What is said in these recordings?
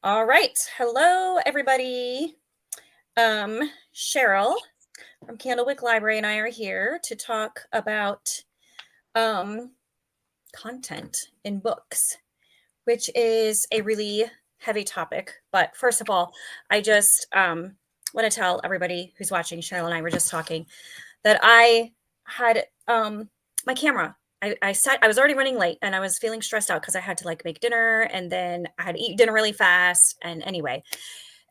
All right. Hello, everybody. Cheryl from Candlewick Library and I are here to talk about um, content in books, which is a really heavy topic. But first of all, I just want to tell everybody who's watching, Cheryl and I were just talking, that I had my camera. I was already running late and I was feeling stressed out because I had to like make dinner and then I had to eat dinner really fast. And anyway,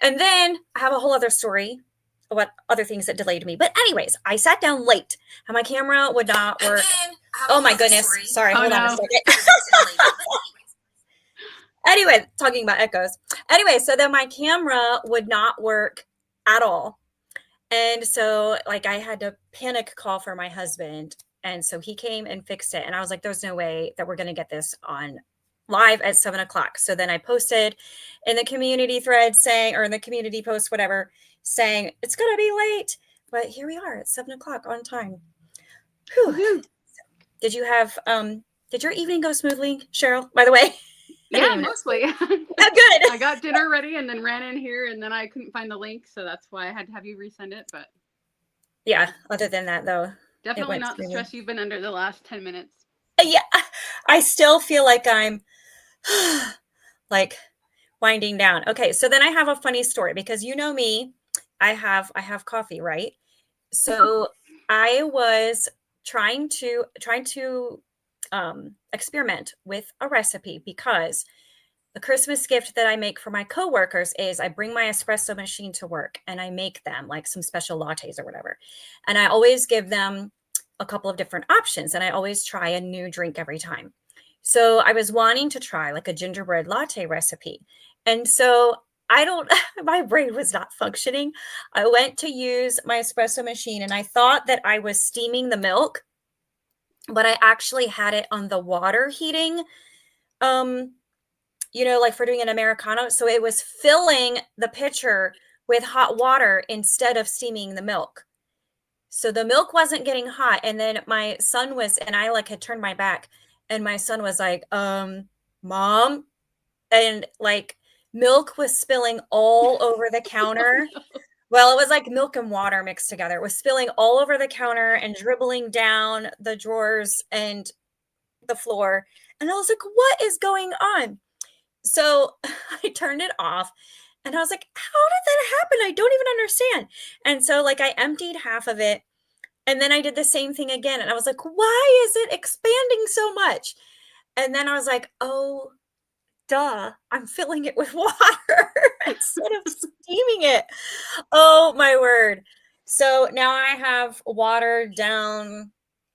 and then I have a whole other story about other things that delayed me. But anyways, I sat down late and my camera would not work. Oh my goodness. Sorry, hold on a second. Anyway, talking about echoes. Anyway, so then my camera would not work at all. And so like I had to panic call for my husband. And so he came and fixed it. And I was like, there's no way that we're going to get this on live at 7:00. So then I posted in the community thread saying, or in the community post, whatever, saying it's going to be late. But here we are at 7:00 on time. Whew. Did you have, did your evening go smoothly, Cheryl, by the way? Yeah, mostly. Oh, good. I got dinner ready and then ran in here and then I couldn't find the link. So that's why I had to have you resend it. But yeah, other than that, though. Definitely not the stress you've been under the last 10 minutes. Yeah, I still feel like I'm like winding down. Okay, so then I have a funny story because you know me, I have coffee, right? So I was trying to experiment with a recipe because the Christmas gift that I make for my coworkers is I bring my espresso machine to work and I make them like some special lattes or whatever. And I always give them a couple of different options and I always try a new drink every time. So I was wanting to try like a gingerbread latte recipe. And so my brain was not functioning. I went to use my espresso machine and I thought that I was steaming the milk, but I actually had it on the water heating, like for doing an Americano. So it was filling the pitcher with hot water instead of steaming the milk. So the milk wasn't getting hot. And then my son and I like had turned my back and my son was like, Mom. And like milk was spilling all over the counter. Well, it was like milk and water mixed together. It was spilling all over the counter and dribbling down the drawers and the floor. And I was like, what is going on? So I turned it off and I was like, how did that happen? I don't even understand. And so like I emptied half of it and then I did the same thing again. And I was like, why is it expanding so much? And then I was like, oh, duh, I'm filling it with water instead of steaming it. Oh my word. So now I have watered down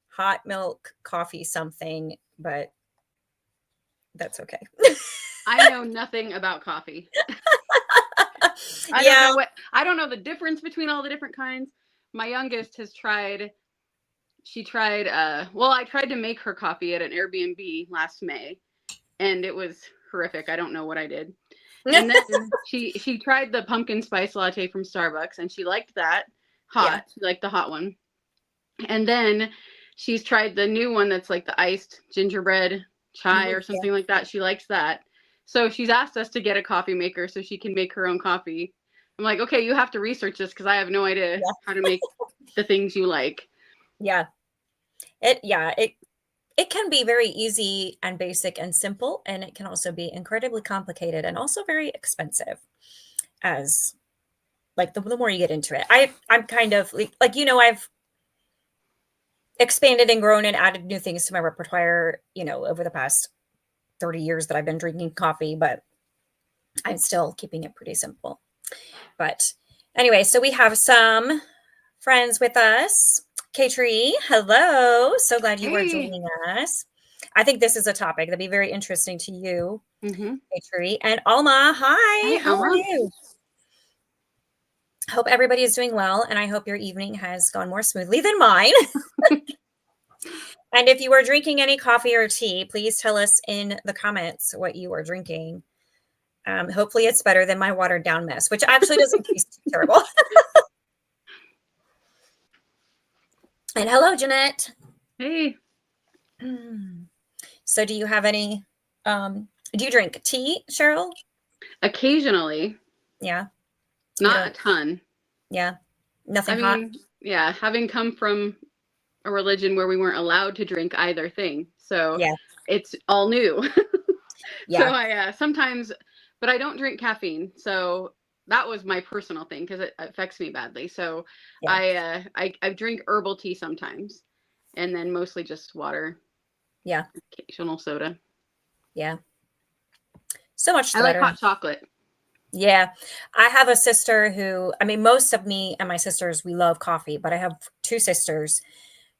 hot milk, coffee, something, but that's okay. I know nothing about coffee. I don't know the difference between all the different kinds. My youngest has tried, I tried to make her coffee at an Airbnb last May and it was horrific. I don't know what I did. And then she tried the pumpkin spice latte from Starbucks and she liked that hot. Yeah. She liked the hot one. And then she's tried the new one that's like the iced gingerbread chai or something like that. She likes that. So she's asked us to get a coffee maker so she can make her own coffee. I'm like, okay, you have to research this because I have no idea how to make the things you like. Yeah. It can be very easy and basic and simple, and it can also be incredibly complicated and also very expensive as like the more you get into it. I'm kind of like, I've expanded and grown and added new things to my repertoire, over the past 30 years that I've been drinking coffee, but I'm still keeping it pretty simple. But anyway, so we have some friends with us. K-Tree, hello. So glad you were joining us. I think this is a topic that'd be very interesting to you, K-Tree. And Alma, hi. How are you? Hope everybody is doing well, and I hope your evening has gone more smoothly than mine. And if you are drinking any coffee or tea, please tell us in the comments what you are drinking. Hopefully it's better than my watered down mess, which actually doesn't taste too terrible. And hello, Jeanette. Hey. So do you have any, do you drink tea, Cheryl? Occasionally, Yeah. You not a don't, ton. yeah. Nothing I hot. mean, yeah, having come from a religion where we weren't allowed to drink either thing. So Yeah. it's all new. So Yeah. I sometimes, but I don't drink caffeine. So that was my personal thing because it affects me badly. So Yeah. I drink herbal tea sometimes, and then mostly just water, Yeah. occasional soda. Yeah. So much I the like better. hot chocolate. Yeah. I have a sister who, I mean, most of me and my sisters, we love coffee, but I have two sisters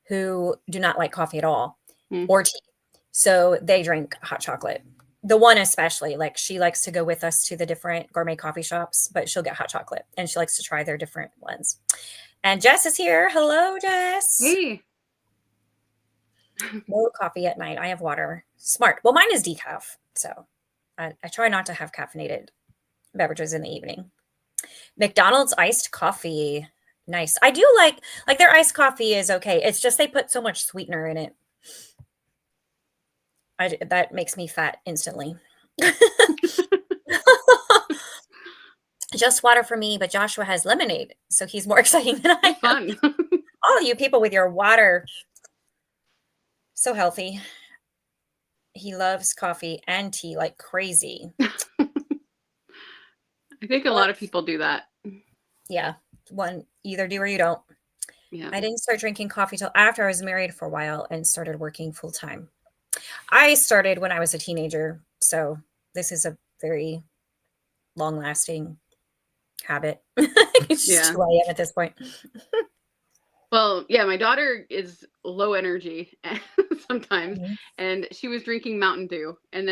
who do not like coffee at all Mm. or tea. So they drink hot chocolate. The one especially, like she likes to go with us to the different gourmet coffee shops, but she'll get hot chocolate and she likes to try their different ones. And Jess is here. Hello, Jess. Hey, No coffee at night. I have water. Smart. Well, mine is decaf. So I try not to have caffeinated beverages in the evening. McDonald's iced coffee. Nice. I do like their iced coffee is okay. It's just they put so much sweetener in it. That makes me fat instantly. Just water for me, but Joshua has lemonade, so he's more exciting than I am. fun. All you people with your water, so healthy. He loves coffee and tea like crazy. I think a lot of people do that. Yeah, one either do or you don't. Yeah. I didn't start drinking coffee till after I was married for a while and started working full time. I started when I was a teenager, so this is a very long lasting habit. It's just Yeah. who I am at this point. Well, yeah, my daughter is low energy sometimes, Mhm. and she was drinking Mountain Dew. And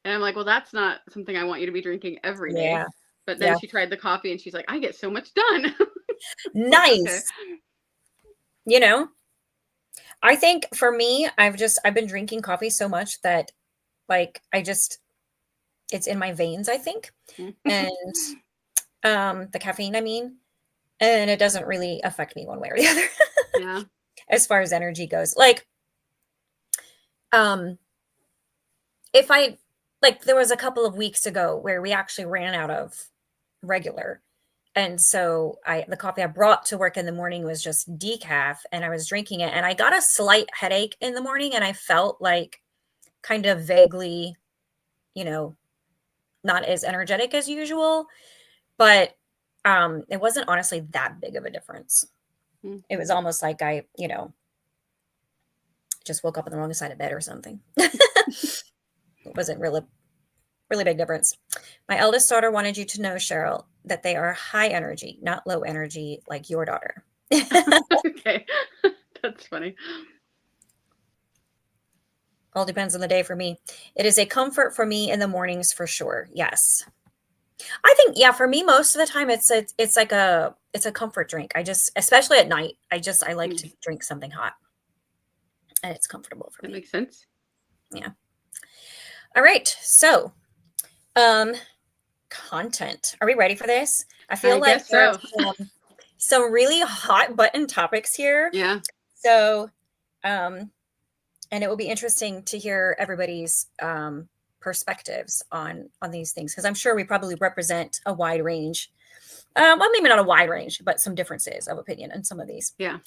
I'm like, well, that's not something I want you to be drinking every day. Yeah, But then yeah. she tried the coffee and she's like, I get so much done. Like, okay. Nice. You know, I think for me, I've been drinking coffee so much that like it's in my veins, I think. And the caffeine, I mean, and it doesn't really affect me one way or the other Yeah. as far as energy goes. Like um if I like there was a couple of weeks ago where we actually ran out of regular. And so the coffee I brought to work in the morning was just decaf and I was drinking it and I got a slight headache in the morning and I felt like kind of vaguely, you know, not as energetic as usual, but it wasn't honestly that big of a difference. Mm. It was almost like I just woke up on the wrong side of bed or something. It wasn't really big difference. My eldest daughter wanted you to know, Cheryl, that they are high energy, not low energy like your daughter. Okay. That's funny. All depends on the day for me. It is a comfort for me in the mornings for sure. Yes. I think yeah, for me most of the time it's a comfort drink. I just especially at night, I like Mm. to drink something hot and it's comfortable for That me. makes sense. Yeah. All right. So, um content. Are we ready for this? I feel I like guess there's so. some really hot button topics here. Yeah. So, um and it will be interesting to hear everybody's perspectives on these things because I'm sure we probably represent a wide range. Well, maybe not a wide range, but some differences of opinion in some of these. Yeah.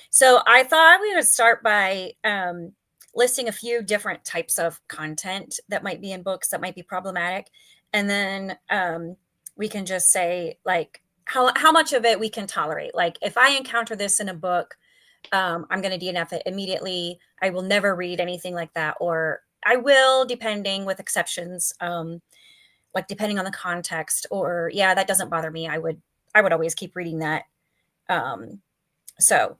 So I thought we would start by listing a few different types of content that might be in books that might be problematic, and then we can just say like how much of it we can tolerate. Like if I encounter this in a book, I'm going to DNF it immediately. I will never read anything like that, or I will, depending with exceptions, like depending on the context. Or yeah, that doesn't bother me. I would always keep reading that. Um, so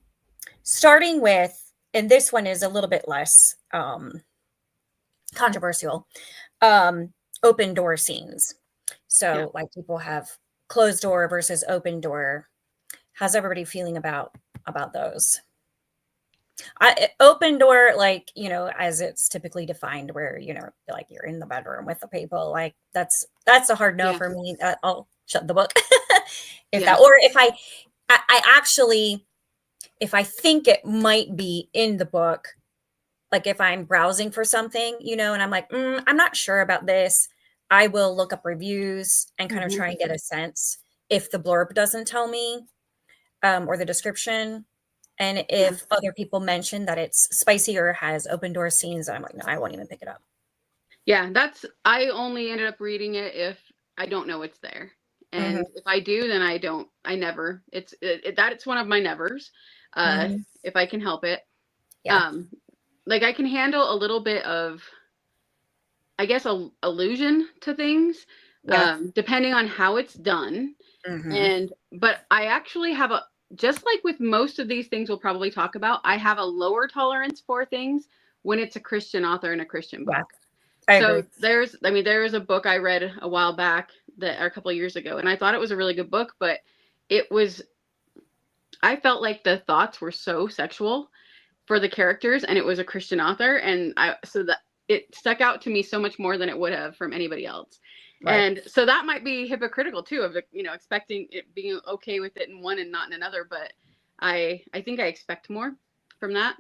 starting with, and this one is a little bit less controversial. Um, Open door scenes. Yeah. So like people have closed door versus open door. How's everybody feeling about those? Open door, like, as it's typically defined, where, like you're in the bedroom with the people, like that's a hard no Yeah. for me. I'll shut the book. If Yeah. that, or if I actually, if I think it might be in the book, like if I'm browsing for something, and I'm like, I'm not sure about this. I will look up reviews and kind of Mm-hmm. try and get a sense if the blurb doesn't tell me, or the description. And Yeah. if other people mention that it's spicy or has open door scenes, I'm like, no, I won't even pick it up. Yeah, I only ended up reading it if I don't know it's there. Hmm. And if I do, then I never. It's one of my nevers. Uh, Hmm. if I can help it. Yeah. Um, like I can handle a little bit of, I guess, allusion to things, Yeah. depending on how it's done. Hmm. But I actually have just like with most of these things we'll probably talk about, I have a lower tolerance for things when it's a Christian author and a Christian Yeah. book. I So agree. there's a book I read a while back or a couple of years ago, and I thought it was a really good book, but it was, I felt like the thoughts were so sexual for the characters, and it was a Christian author, and so that it stuck out to me so much more than it would have from anybody else. Right. And so that might be hypocritical too, of expecting it being okay with it in one and not in another. But I think I expect more from that.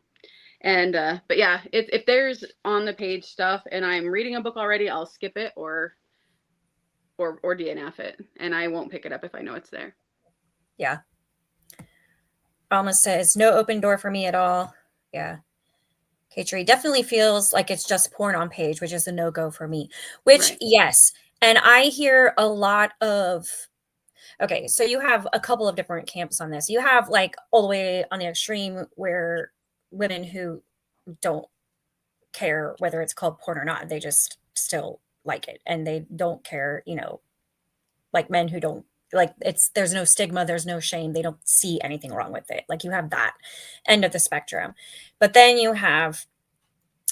And but yeah, if there's on the page stuff and I'm reading a book already, I'll skip it or DNF it, and I won't pick it up if I know it's there. Yeah. Alma says, no open door for me at all. Yeah. Katri definitely feels like it's just porn on page, which is a no-go for me. Which, Right. yes. And I hear a lot of, okay, so you have a couple of different camps on this. You have like all the way on the extreme where women who don't care whether it's called porn or not, they just still like it. And they don't care, like men who don't, like, there's no stigma, there's no shame, they don't see anything wrong with it. Like, you have that end of the spectrum. But then you have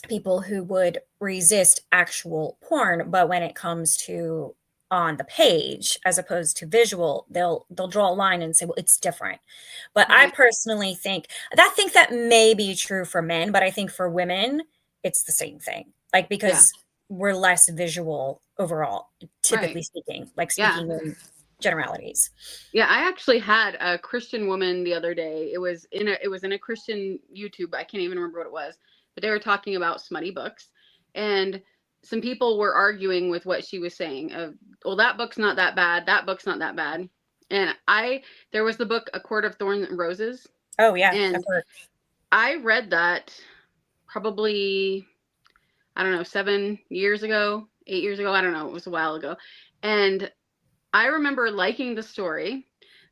people who would resist actual porn, but when it comes to on the page as opposed to visual, they'll draw a line and say, well, it's different. But I Right. personally think that may be true for men, but I think for women it's the same thing, like, Yeah. because we're less visual overall, typically Right. speaking, like, Yeah. speaking in generalities. Yeah, I actually had a Christian woman the other day. It was in a Christian YouTube. I can't even remember what it was, but they were talking about smutty books, and some people were arguing with what she was saying. Well, that book's not that bad. That book's not that bad. And there was the book A Court of Thorns and Roses, Oh yeah, I've and heard. I read that probably, I don't know, 7 years ago, 8 years ago. I don't know. It was a while ago, and I remember liking the story,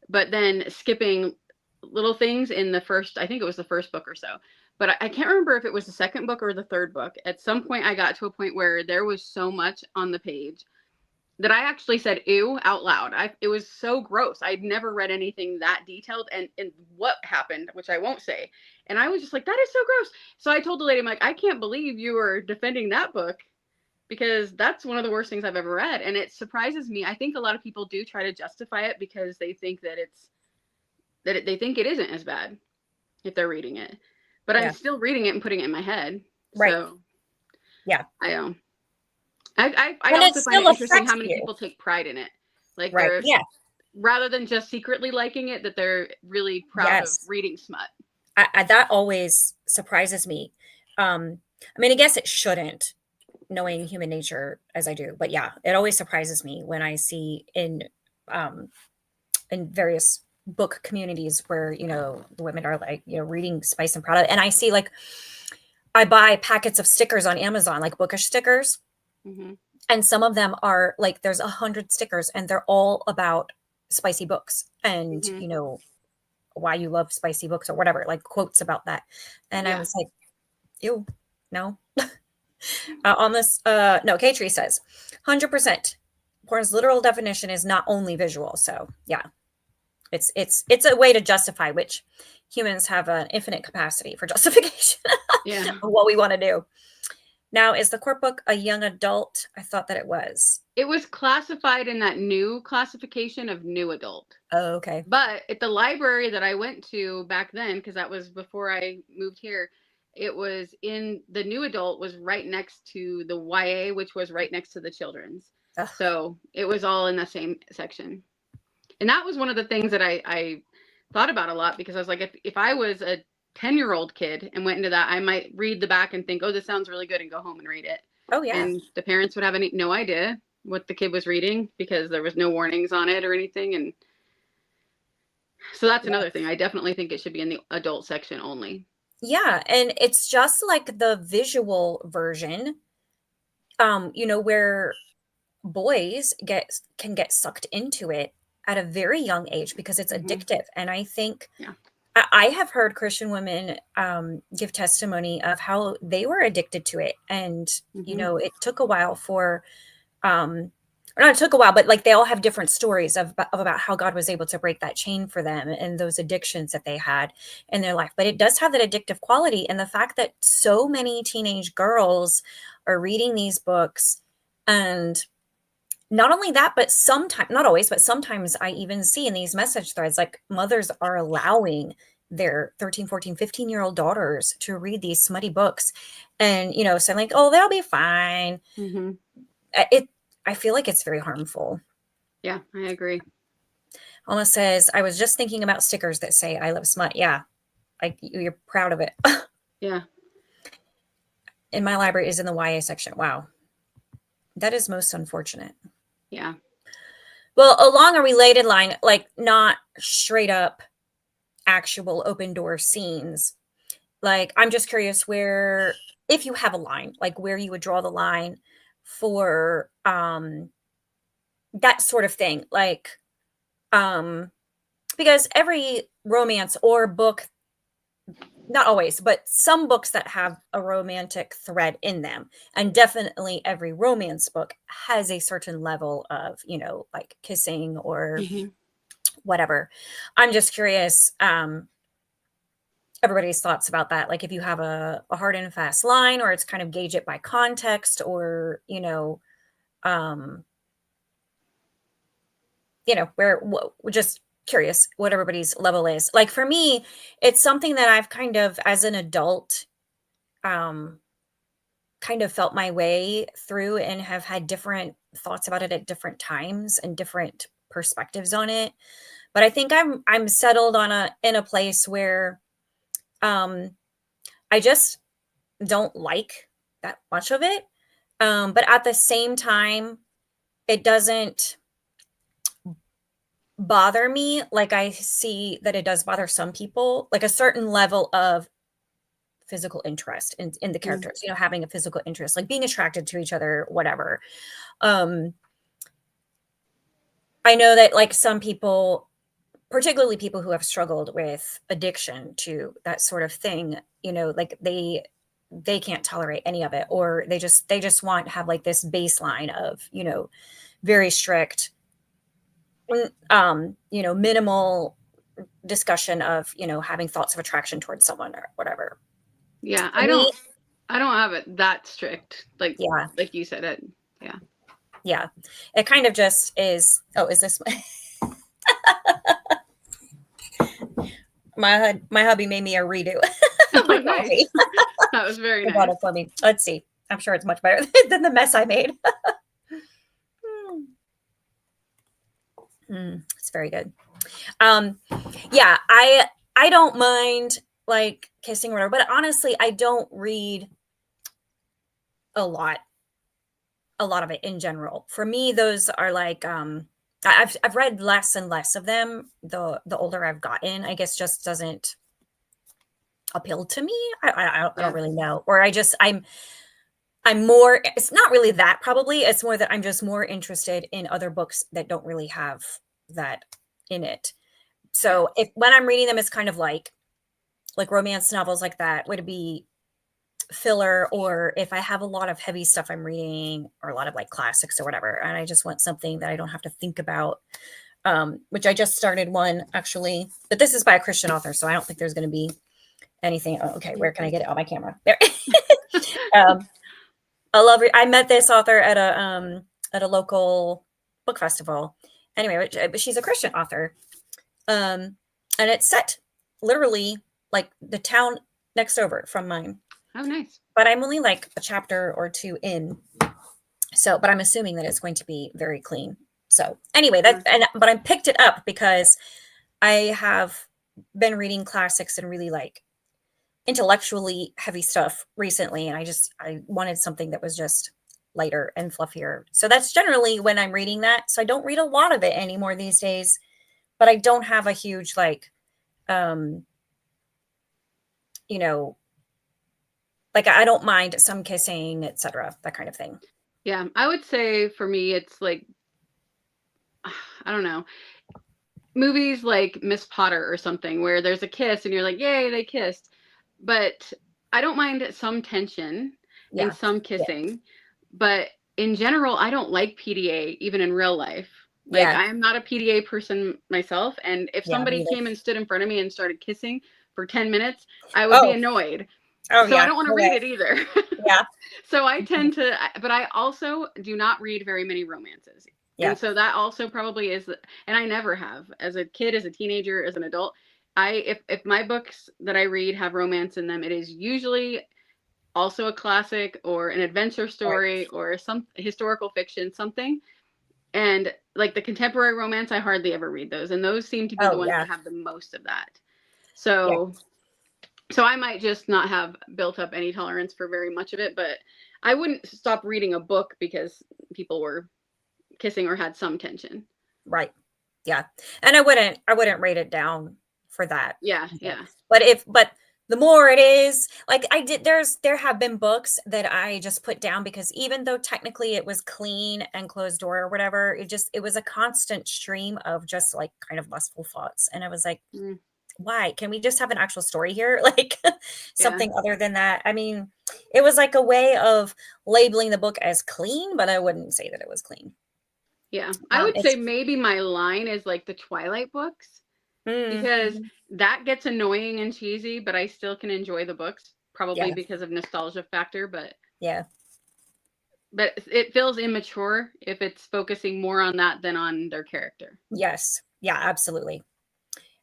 but then skipping little things in I think it was the first book or so. But I can't remember if it was the second book or the third book. At some point, I got to a point where there was so much on the page that I actually said "ew" out loud. It was so gross. I'd never read anything that detailed, and what happened, which I won't say. And I was just like, "That is so gross." So I told the lady, I'm like, "I can't believe you were defending that book, because that's one of the worst things I've ever read." And it surprises me. I think a lot of people do try to justify it because they think they think it isn't as bad if they're reading it. But I'm Yeah. still reading it and putting it in my head. Right. So Yeah. I I And it also find it still interesting affects how many you. people take pride in it. Like, Right. they're, Yeah. rather than just secretly liking it, that they're really proud of Yes. reading smut. That always surprises me. I mean, I guess it shouldn't, knowing human nature as I do, but yeah, it always surprises me when I see um, in various book communities where, the women are like, reading Spice and Proud, and I see, like, I buy packets of stickers on Amazon, like bookish stickers, Mm-hmm. and some of them are like, there's 100 stickers, and they're all about spicy books, and Mm-hmm. why you love spicy books or whatever, like quotes about that. And I Yeah. was like, ew, no. On this, no, K-Tree says 100%. Porn's literal definition is not only visual. So yeah, it's a way to justify, which humans have an infinite capacity for justification Yeah. of what we want to do. Now, is the court book a young adult? I thought that it was. It was classified in that new classification of new adult. Oh, okay. But at the library that I went to back then, because that was before I moved here, it was in the new adult was right next to the YA, which was right next to the children's. Ugh, So it was all in the same section. And that was one of the things that I thought about a lot, because I was like, if I was a 10-year-old kid and went into that, I might read the back and think, oh, this sounds really good, and go home and read it. oh yeah. And the parents would have no idea. what the kid was reading because there was no warnings on it or anything. And so that's another thing. I definitely think it should be in the adult section only. Yeah, and it's just like the visual version, where boys can get sucked into it at a very young age because it's addictive. And I think Yeah. I have heard Christian women give testimony of how they were addicted to it. And, it took a while for, or not it took a while, but like they all have different stories of about how God was able to break that chain for them and those addictions that they had in their life. But it does have that addictive quality. And the fact that so many teenage girls are reading these books, and not only that, but sometimes, not always, but sometimes I even see in these message threads, like mothers are allowing their 13, 14, 15-year-old daughters to read these smutty books and, saying like, oh, they'll be fine. I feel like it's very harmful. Yeah, I agree. Alma says, I was just thinking about stickers that say I love smut. Yeah. You're proud of it. Yeah. In my library is in the YA section. Wow. That is most unfortunate. Yeah. Well, along a related line, like not straight up actual open door scenes. Like, I'm just curious where, if you have a line, like where you would draw the line for that sort of thing. Like, because every romance or book, not always, but some books that have a romantic thread in them, and definitely every romance book has a certain level of, like kissing or whatever. I'm just curious, everybody's thoughts about that. Like if you have a hard and fast line, or it's kind of gauge it by context, or, we're just curious what everybody's level is. Like for me, it's something that I've kind of, as an adult, kind of felt my way through and have had different thoughts about it at different times and different perspectives on it. But I think I'm settled in a place where I just don't like that much of it. But at the same time, it doesn't bother me like I see that it does bother some people, like a certain level of physical interest in the characters, having a physical interest, like being attracted to each other, whatever. I know that like some people, particularly people who have struggled with addiction to that sort of thing, like they can't tolerate any of it, or they just want to have like this baseline of, very strict, minimal discussion of, having thoughts of attraction towards someone or whatever. Yeah, For me, I don't have it that strict. Like you said it. Yeah. Yeah. It kind of just is. Oh, is this my hubby made me a redo of my coffee. That was very nice. Bought it for me. Let's see. I'm sure it's much better than the mess I made. It's very good. Yeah, I don't mind like kissing or whatever, but honestly, I don't read a lot of it in general. For me, those are like I've read less and less of them the older I've gotten. I guess just doesn't appeal to me. I don't really know. Or I'm more, it's not really that, probably it's more that I'm just more interested in other books that don't really have that in it. So when I'm reading them, it's kind of like romance novels like that would be filler, or if I have a lot of heavy stuff I'm reading, or a lot of like classics or whatever, and I just want something that I don't have to think about, which I just started one actually, but this is by a Christian author, so I don't think there's going to be anything. Oh, okay, where can I get it on my camera? There. I met this author at a local book festival. Anyway, but she's a Christian author, and it's set literally like the town next over from mine. Oh, nice. But I'm only like a chapter or two in, so but I'm assuming that it's going to be very clean. So anyway, but I picked it up because I have been reading classics and really like intellectually heavy stuff recently, and I wanted something that was just lighter and fluffier. So that's generally when I'm reading that. So I don't read a lot of it anymore these days, but I don't have a huge like, you know, like I don't mind some kissing, etc., that kind of thing. Yeah, I would say for me, it's like, I don't know, movies like Miss Potter or something where there's a kiss and you're like, yay, they kissed. But I don't mind some tension and Yeah. some Yeah. kissing. But in general, I don't like PDA, even in real life. Like, Yeah. I am not a PDA person myself. And if Yeah. somebody Me came either. and stood in front of me and started kissing for 10 minutes, I would be Oh. annoyed. Oh So I yeah. don't want to No read way. it either. Yeah. So I tend to, but I also do not read very many romances. Yeah. And so that also probably is, and I never have as a kid, as a teenager, as an adult. If my books that I read have romance in them, it is usually also a classic or an adventure Right. story or some historical fiction, something. And like the contemporary romance, I hardly ever read those. And those seem to be the Oh ones yeah. that have the most of that. Yeah. So I might just not have built up any tolerance for very much of it, but I wouldn't stop reading a book because people were kissing or had some tension. Right. Yeah. And I wouldn't rate it down for that. Yeah, But yeah. but the more it is, like there have been books that I just put down because even though technically it was clean and closed door or whatever, it was a constant stream of just like kind of lustful thoughts. And I was like, Mm, why? Can we just have an actual story here? Like yeah. something other than that. I mean, it was like a way of labeling the book as clean, but I wouldn't say that it was clean. Yeah. I would say It's maybe my line is like the Twilight books because mhm. that gets annoying and cheesy, but I still can enjoy the books probably Yeah, because of nostalgia factor, yeah, but it feels immature if it's focusing more on that than on their character. yes, yeah, absolutely.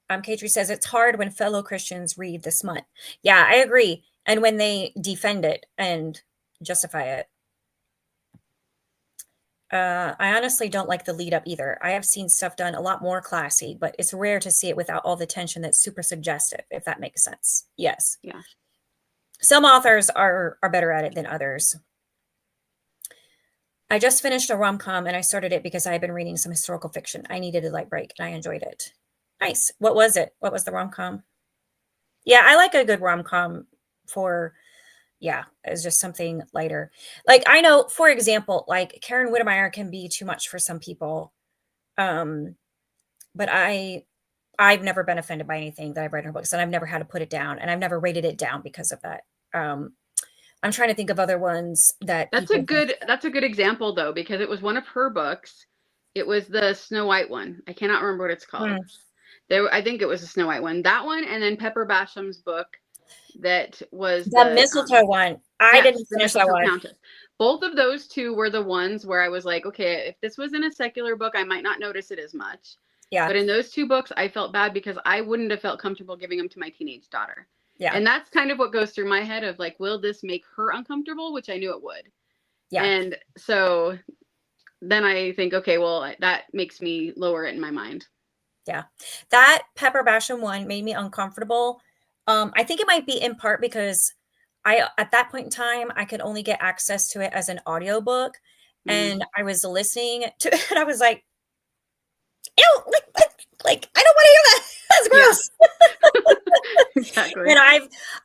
Katri says it's hard when fellow Christians read the smut. Yeah, I agree. And when they defend it and justify it. I honestly don't like the lead up either. I have seen stuff done a lot more classy, but it's rare to see it without all the tension that's super suggestive, if that makes sense. Yes. Yeah. Some authors are better at it than others. I just finished a rom-com and I started it because I had been reading some historical fiction. I needed a light break and I enjoyed it. Nice. What was it? What was the rom-com? Yeah, I like a good rom-com for yeah, it's just something lighter. Like I know, for example, like Karen Whittemire can be too much for some people. Um, but I've never been offended by anything that I've read in her books, and I've never had to put it down, and I've never rated it down because of that. I'm trying to think of other ones that people think. That's a good example though because it was one of her books. It was the Snow White one. I cannot remember what it's called. Hmm. I think it was the Snow White one. That one and then Pepper Basham's book that was The mistletoe one. I yes, didn't the finish that Mistletoe one. Countess. Both of those two were the ones where I was like, okay, if this was in a secular book, I might not notice it as much. Yeah, But in those two books, I felt bad because I wouldn't have felt comfortable giving them to my teenage daughter. yeah, And that's kind of what goes through my head of like, will this make her uncomfortable? Which I knew it would. yeah, And so then I think, okay, well, that makes me lower it in my mind. yeah. That Pepper Basham one made me uncomfortable. I think it might be in part because at that point in time, I could only get access to it as an audiobook, Mm. and I was listening to it, and I was like, ew, like I don't want to hear that. That's Yeah, gross. exactly. And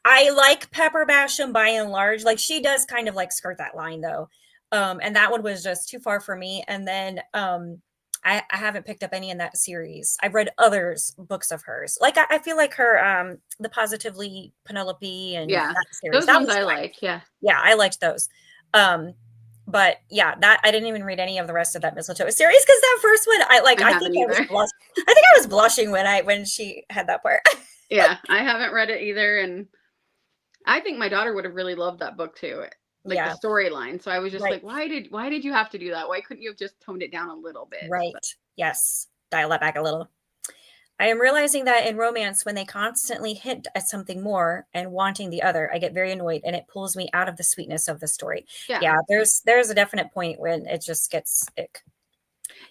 I like Pepper Basham by and large. Like she does kind of like skirt that line though. And that one was just too far for me. And then I haven't picked up any in that series. I've read others books of hers. Like I feel like her the Positively Penelope and Yeah, that series. those That ones was I fine. like. Yeah. Yeah, I liked those. But yeah, that I didn't even read any of the rest of that mistletoe series because that first one I I think haven't I was either. blushing. I think I was blushing when she had that part. Yeah, I haven't read it either. And I think my daughter would have really loved that book too, like the Yeah, storyline. So I was just right. like, why did you have to do that? Why couldn't you have just toned it down a little bit? Right. But Yes. Dial that back a little. I am realizing that in romance, when they constantly hint at something more and wanting the other, I get very annoyed and it pulls me out of the sweetness of the story. yeah. Yeah, there's a definite point when it just gets ick.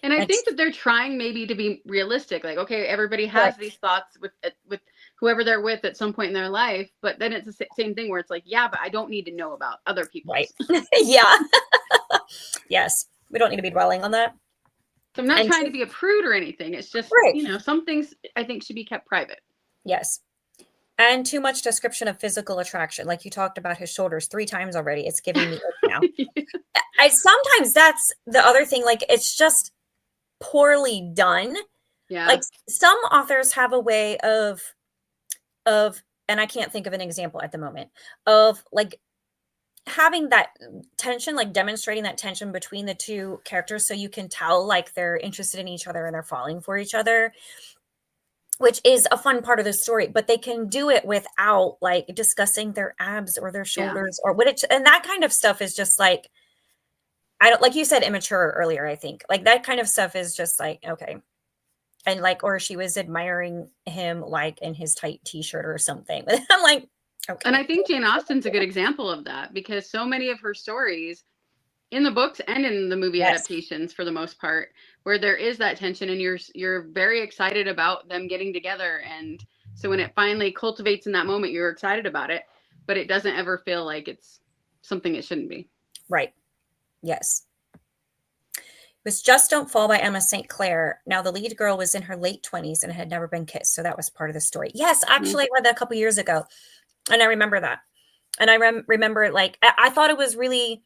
And I think It's that they're trying maybe to be realistic. Like, okay, everybody right, has these thoughts with whoever they're with at some point in their life, but then it's the same thing where it's like, yeah, but I don't need to know about other right. people's. Yeah. Yes, we don't need to be dwelling on that. So I'm not And trying to be a prude or anything. It's just, right. you know, some things I think should be kept private. Yes. And too much description of physical attraction. Like you talked about his shoulders 3 times already. It's giving me ick now. I sometimes that's the other thing, like, it's just poorly done. Yeah. Like, some authors have a way of and I can't think of an example at the moment, of, like, having that tension, like, demonstrating that tension between the 2 characters so you can tell, like, they're interested in each other and they're falling for each other, which is a fun part of the story, but they can do it without, like, discussing their abs or their Yeah. shoulders or what it and that kind of stuff is just, like, I don't like you said immature earlier, I think. Like, that kind of stuff is just, like, okay. And, like, or she was admiring him, like, in his tight T-shirt or something. I'm like, And I okay. think Jane Austen's a good example of that, because so many of her stories in the books and in the movie Yes. adaptations, for the most part, where there is that tension and you're very excited about them getting together, and so when it finally cultivates in that moment, you're excited about it, but it doesn't ever feel like it's something it shouldn't be. Right. Yes. It was Just Don't Fall by Emma St. Clair. Now, the lead girl was in her late 20s and had never been kissed, so that was part of the story. Yes, actually, I read that a couple years ago, and I remember that. And I remember, like, I thought it was really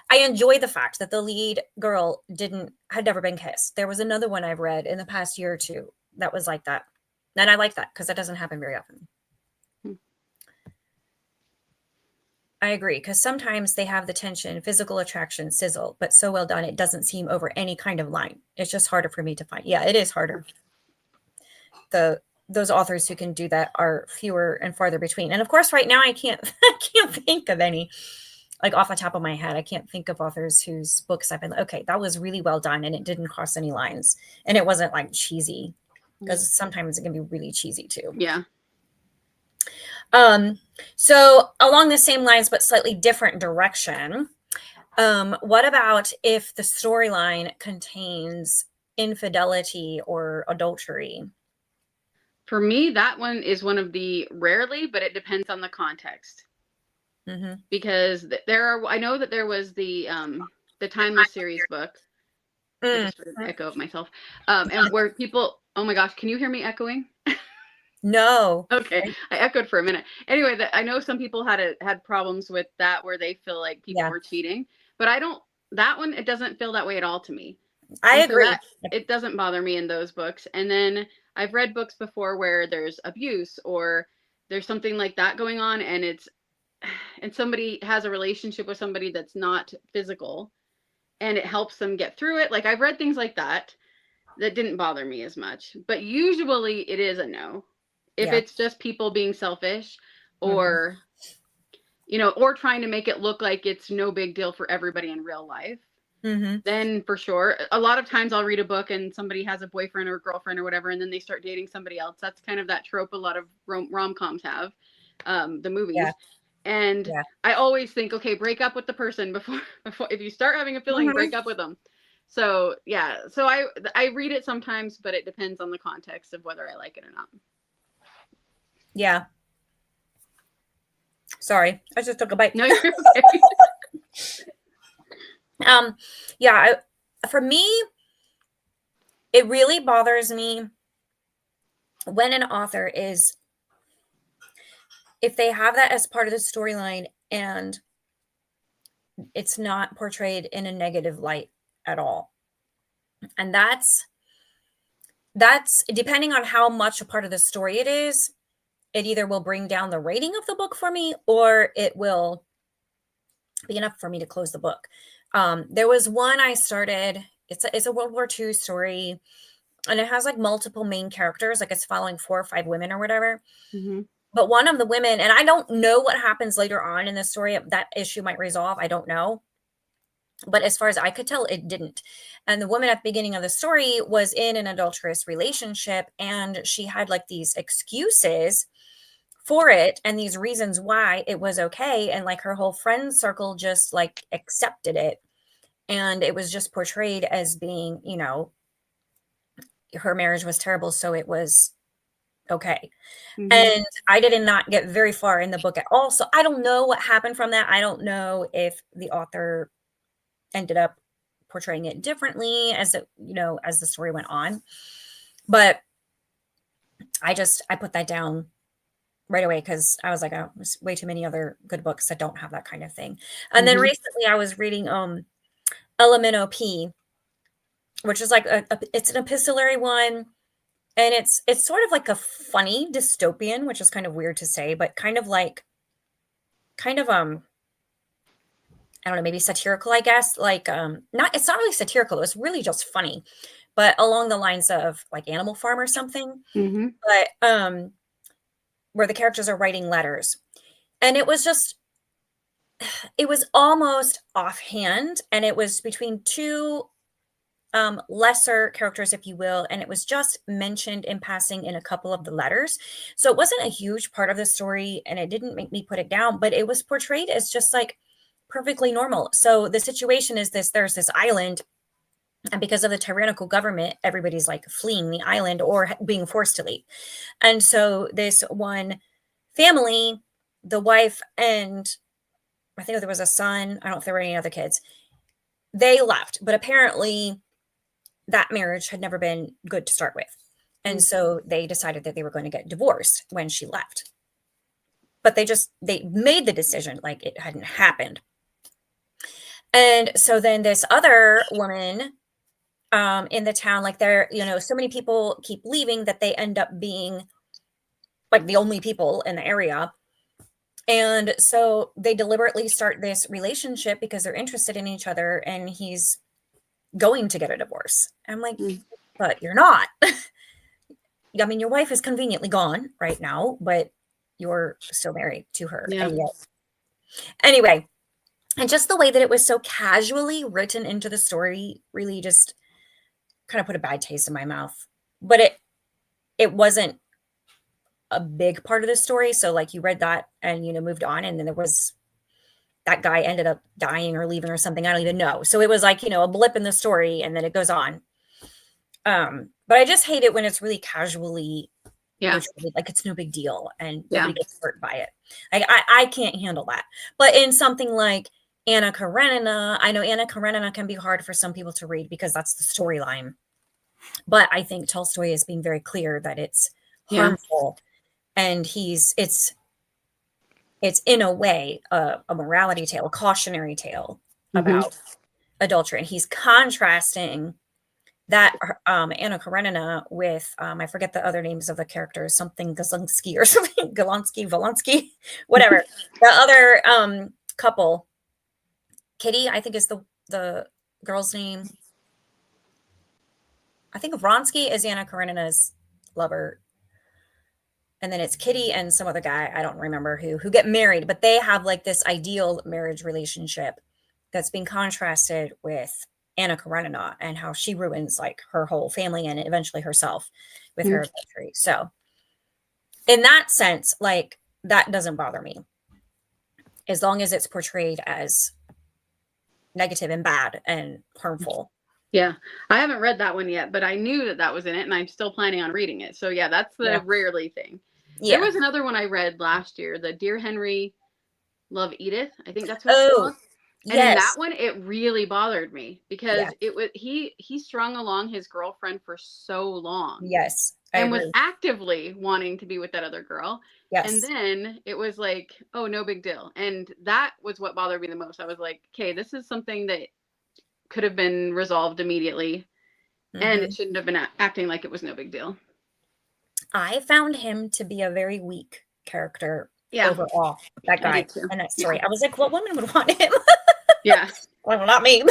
I enjoy the fact that the lead girl had never been kissed. There was another one I've read in the past year or 2 that was like that, and I like that because that doesn't happen very often. I agree, because sometimes they have the tension, physical attraction, sizzle, but so well done, it doesn't seem over any kind of line. It's just harder for me to find. Yeah, it is harder. Those authors who can do that are fewer and farther between. And of course, right now I can't think of any, like, off the top of my head. I can't think of authors whose books I've been okay, that was really well done and it didn't cross any lines and it wasn't, like, cheesy, because sometimes it can be really cheesy too. Yeah. So along the same lines but slightly different direction, what about if the storyline contains infidelity or adultery? For me, that one is one of the rarely, but it depends on the context. Mm-hmm. Because I know that there was the Timeless series book. I just heard an echo of myself. And where people, oh my gosh, can you hear me echoing? No. Okay, I echoed for a minute. Anyway, I know some people had problems with that, where they feel like people Yeah. were cheating, but I don't. That one, it doesn't feel that way at all to me. I And so agree. it doesn't bother me in those books. And then I've read books before where there's abuse or there's something like that going on, and somebody has a relationship with somebody that's not physical, and it helps them get through it. Like, I've read things like that didn't bother me as much, but usually it is a no. If Yeah. it's just people being selfish or, Mm-hmm. or trying to make it look like it's no big deal for everybody in real life, Mm-hmm. then for sure. A lot of times I'll read a book and somebody has a boyfriend or a girlfriend or whatever, and then they start dating somebody else. That's kind of that trope a lot of rom-coms have, the movies. Yeah. And Yeah. I always think, okay, break up with the person before if you start having a feeling, break up with them. So yeah, so I read it sometimes, but it depends on the context of whether I like it or not. Yeah. Sorry, I just took a bite. No, you're okay. Yeah, for me, it really bothers me when an author if they have that as part of the storyline and it's not portrayed in a negative light at all. And that's depending on how much a part of the story it is, it either will bring down the rating of the book for me or it will be enough for me to close the book. There was one I started, it's a World War II story, and it has, like, multiple main characters, like, it's following 4 or 5 women or whatever. Mm-hmm. But one of the women, and I don't know what happens later on in the story, that issue might resolve, I don't know. But as far as I could tell, it didn't. And the woman at the beginning of the story was in an adulterous relationship, and she had, like, these excuses for it and these reasons why it was okay. And, like, her whole friend circle just, like, accepted it. And it was just portrayed as being, her marriage was terrible, so it was okay. Mm-hmm. And I did not get very far in the book at all. So I don't know what happened from that. I don't know if the author ended up portraying it differently as it, as the story went on. But I put that down right away because I was like, oh, there's way too many other good books that don't have that kind of thing. And then recently I was reading Elemento P, which is like it's an epistolary one, and it's sort of like a funny dystopian, which is kind of weird to say, but kind of I don't know, maybe satirical, I guess. Like not it's not really satirical, it's really just funny, but along the lines of like Animal Farm or something. But where the characters are writing letters. And it was almost offhand, and it was between two lesser characters, if you will, and it was just mentioned in passing in a couple of the letters. So it wasn't a huge part of the story, and it didn't make me put it down, but it was portrayed as just like perfectly normal. So the situation is there's this island, and because of the tyrannical government, everybody's like fleeing the island or being forced to leave. And so this one family, the wife and I think there was a son, I don't know if there were any other kids, they left, but apparently that marriage had never been good to start with. And so they decided that they were going to get divorced when she left. But they made the decision like it hadn't happened. And so then this other woman in the town, like so many people keep leaving that they end up being like the only people in the area. And so they deliberately start this relationship because they're interested in each other, and he's going to get a divorce. I'm like, but you're not. I mean, your wife is conveniently gone right now, but you're still married to her. Yeah. And yet, anyway, and just the way that it was so casually written into the story really just kind of put a bad taste in my mouth. But it wasn't a big part of the story. So like you read that and, moved on, and then there was that guy ended up dying or leaving or something. I don't even know. So it was like, a blip in the story, and then it goes on. But I just hate it when it's really casually portrayed, like it's no big deal and nobody gets hurt by it. I can't handle that. But in something like Anna Karenina, I know Anna Karenina can be hard for some people to read because that's the storyline. But I think Tolstoy is being very clear that it's harmful, and it's in a way a morality tale, a cautionary tale about adultery, and he's contrasting that Anna Karenina with I forget the other names of the characters, something Gazonsky or something Volonsky, whatever. The other couple, Kitty, I think is the girl's name. I think Vronsky is Anna Karenina's lover. And then it's Kitty and some other guy, I don't remember who get married, but they have like this ideal marriage relationship that's being contrasted with Anna Karenina and how she ruins like her whole family and eventually herself with her adultery. So in that sense, like that doesn't bother me as long as it's portrayed as negative and bad and harmful. Yeah, I haven't read that one yet, but I knew that was in it, and I'm still planning on reading it. So yeah, that's the rarely thing. Yeah. There was another one I read last year, the Dear Henry, Love Edith. I think that's what it's called. And in that one, it really bothered me because it was he strung along his girlfriend for so long. Yes. And was actively wanting to be with that other girl. Yes. And then it was like, oh, no big deal. And that was what bothered me the most. I was like, okay, this is something that could have been resolved immediately, and it shouldn't have been acting like it was no big deal. I found him to be a very weak character overall, that guy and that story. I was like, what woman would want him? Well, not me.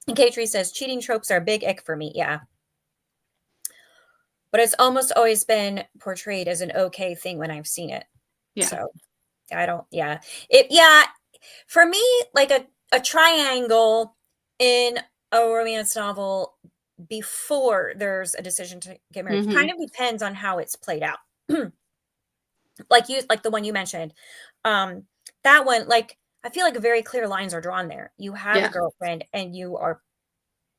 And Katrie says, cheating tropes are a big ick for me. Yeah. But it's almost always been portrayed as an okay thing when I've seen it. Yeah. So I don't, for me, like a triangle in a romance novel before there's a decision to get married kind of depends on how it's played out. like the one you mentioned, that one, like I feel like very clear lines are drawn there. You have a girlfriend and you are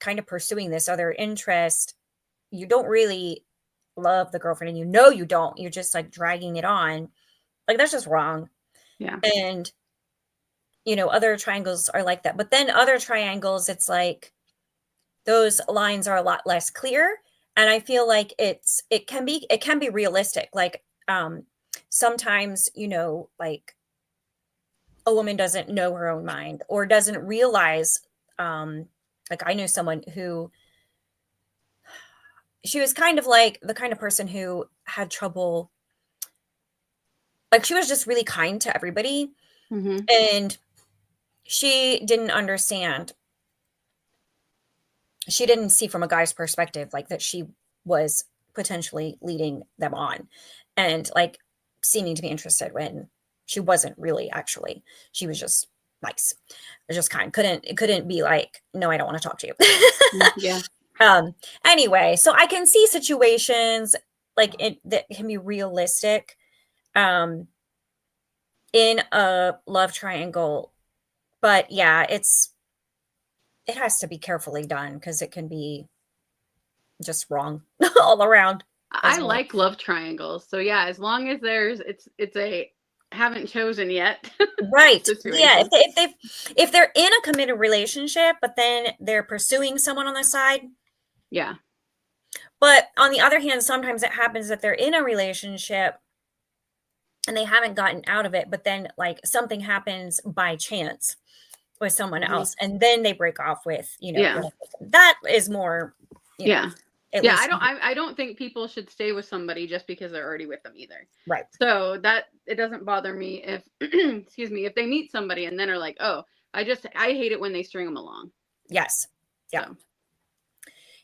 kind of pursuing this other interest. You don't really love the girlfriend, and you don't. You're just like dragging it on. Like that's just wrong. Yeah. And other triangles are like that. But then other triangles, it's like those lines are a lot less clear. And I feel like it can be realistic. Like sometimes, like a woman doesn't know her own mind or doesn't realize, like I knew someone who, she was kind of like the kind of person who had trouble, like she was just really kind to everybody. Mm-hmm. And she didn't understand, she didn't see from a guy's perspective, like that she was potentially leading them on and like seeming to be interested when she wasn't really. Actually, she was just nice, just kind, couldn't be like, no, I don't want to talk to you. Yeah. Anyway, so I can see situations like that can be realistic um in a love triangle, but yeah, it has to be carefully done because it can be just wrong all around I as well. like love triangles. So yeah, as long as it's a haven't chosen yet Right. Yeah. situation. If they're in a committed relationship, but then they're pursuing someone on the side. Yeah. But on the other hand, sometimes it happens that they're in a relationship and they haven't gotten out of it, but then like something happens by chance with someone Mm-hmm. else, and then they break off with, Yeah. that is more, Yeah. at Yeah, least I don't think people should stay with somebody just because they're already with them either. right. So that it doesn't bother me if excuse me, if they meet somebody and then are like, "Oh, I hate it when they string them along." Yes. Yeah. So,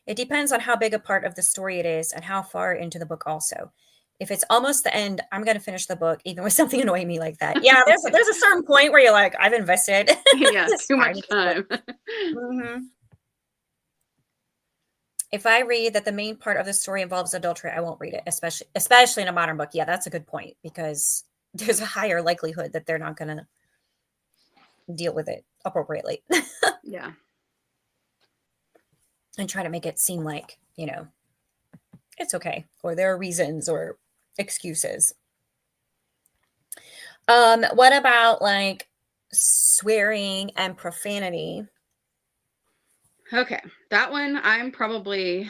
It depends on how big a part of the story it is and how far into the book also. If it's almost the end, I'm going to finish the book even with something annoying me like that. Yeah, there's a certain point where you're like, I've invested yeah, this too time much in this book. time. Mhm. If I read that the main part of the story involves adultery, I won't read it, especially in a modern book. Yeah, that's a good point because there's a higher likelihood that they're not going to deal with it appropriately Yeah. and try to make it seem like, it's okay, or there are reasons or excuses. What about like swearing and profanity? Okay. That one I'm probably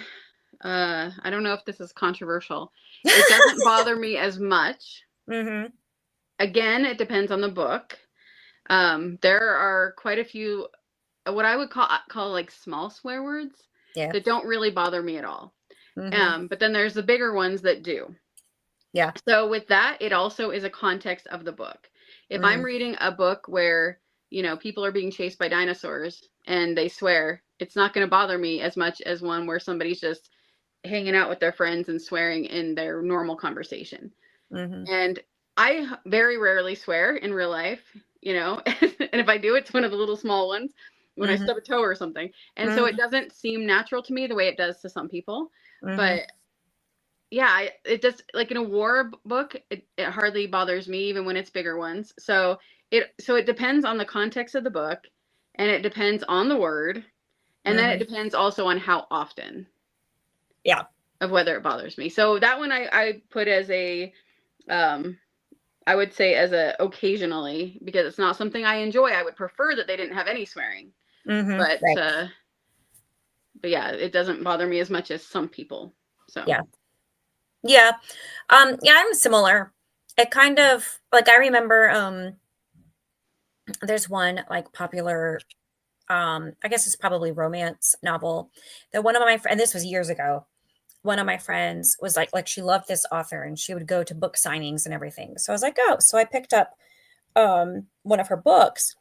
I don't know if this is controversial. It doesn't bother me as much. Mm-hmm. Again, it depends on the book. There are quite a few what I would call like small swear words Yeah. that don't really bother me at all. Mm-hmm. But then there's the bigger ones that do. Yeah. So with that, it also is a context of the book. If I'm Mm-hmm. reading a book where, people are being chased by dinosaurs and they swear, it's not going to bother me as much as one where somebody's just hanging out with their friends and swearing in their normal conversation. Mm-hmm. And I very rarely swear in real life, and if I do, it's one of the little small ones when I Mm-hmm. stub a toe or something. And so it doesn't seem natural to me the way it does to some people. Mm-hmm. But yeah, it just like in a war book, it hardly bothers me even when it's bigger ones. So it depends on the context of the book, and it depends on the word, and then it Mm-hmm. depends also on how often Yeah. of whether it bothers me. So that one I put as a I would say as a occasionally because it's not something I enjoy. I would prefer that they didn't have any swearing, Mm-hmm. but Right. yeah, it doesn't bother me as much as some people. So Yeah. Yeah. Yeah, I'm similar. It kind of like I remember there's one like popular I guess it's probably romance novel that one of my friends, and this was years ago, one of my friends was like she loved this author and she would go to book signings and everything. So I was like, oh, so I picked up one of her books.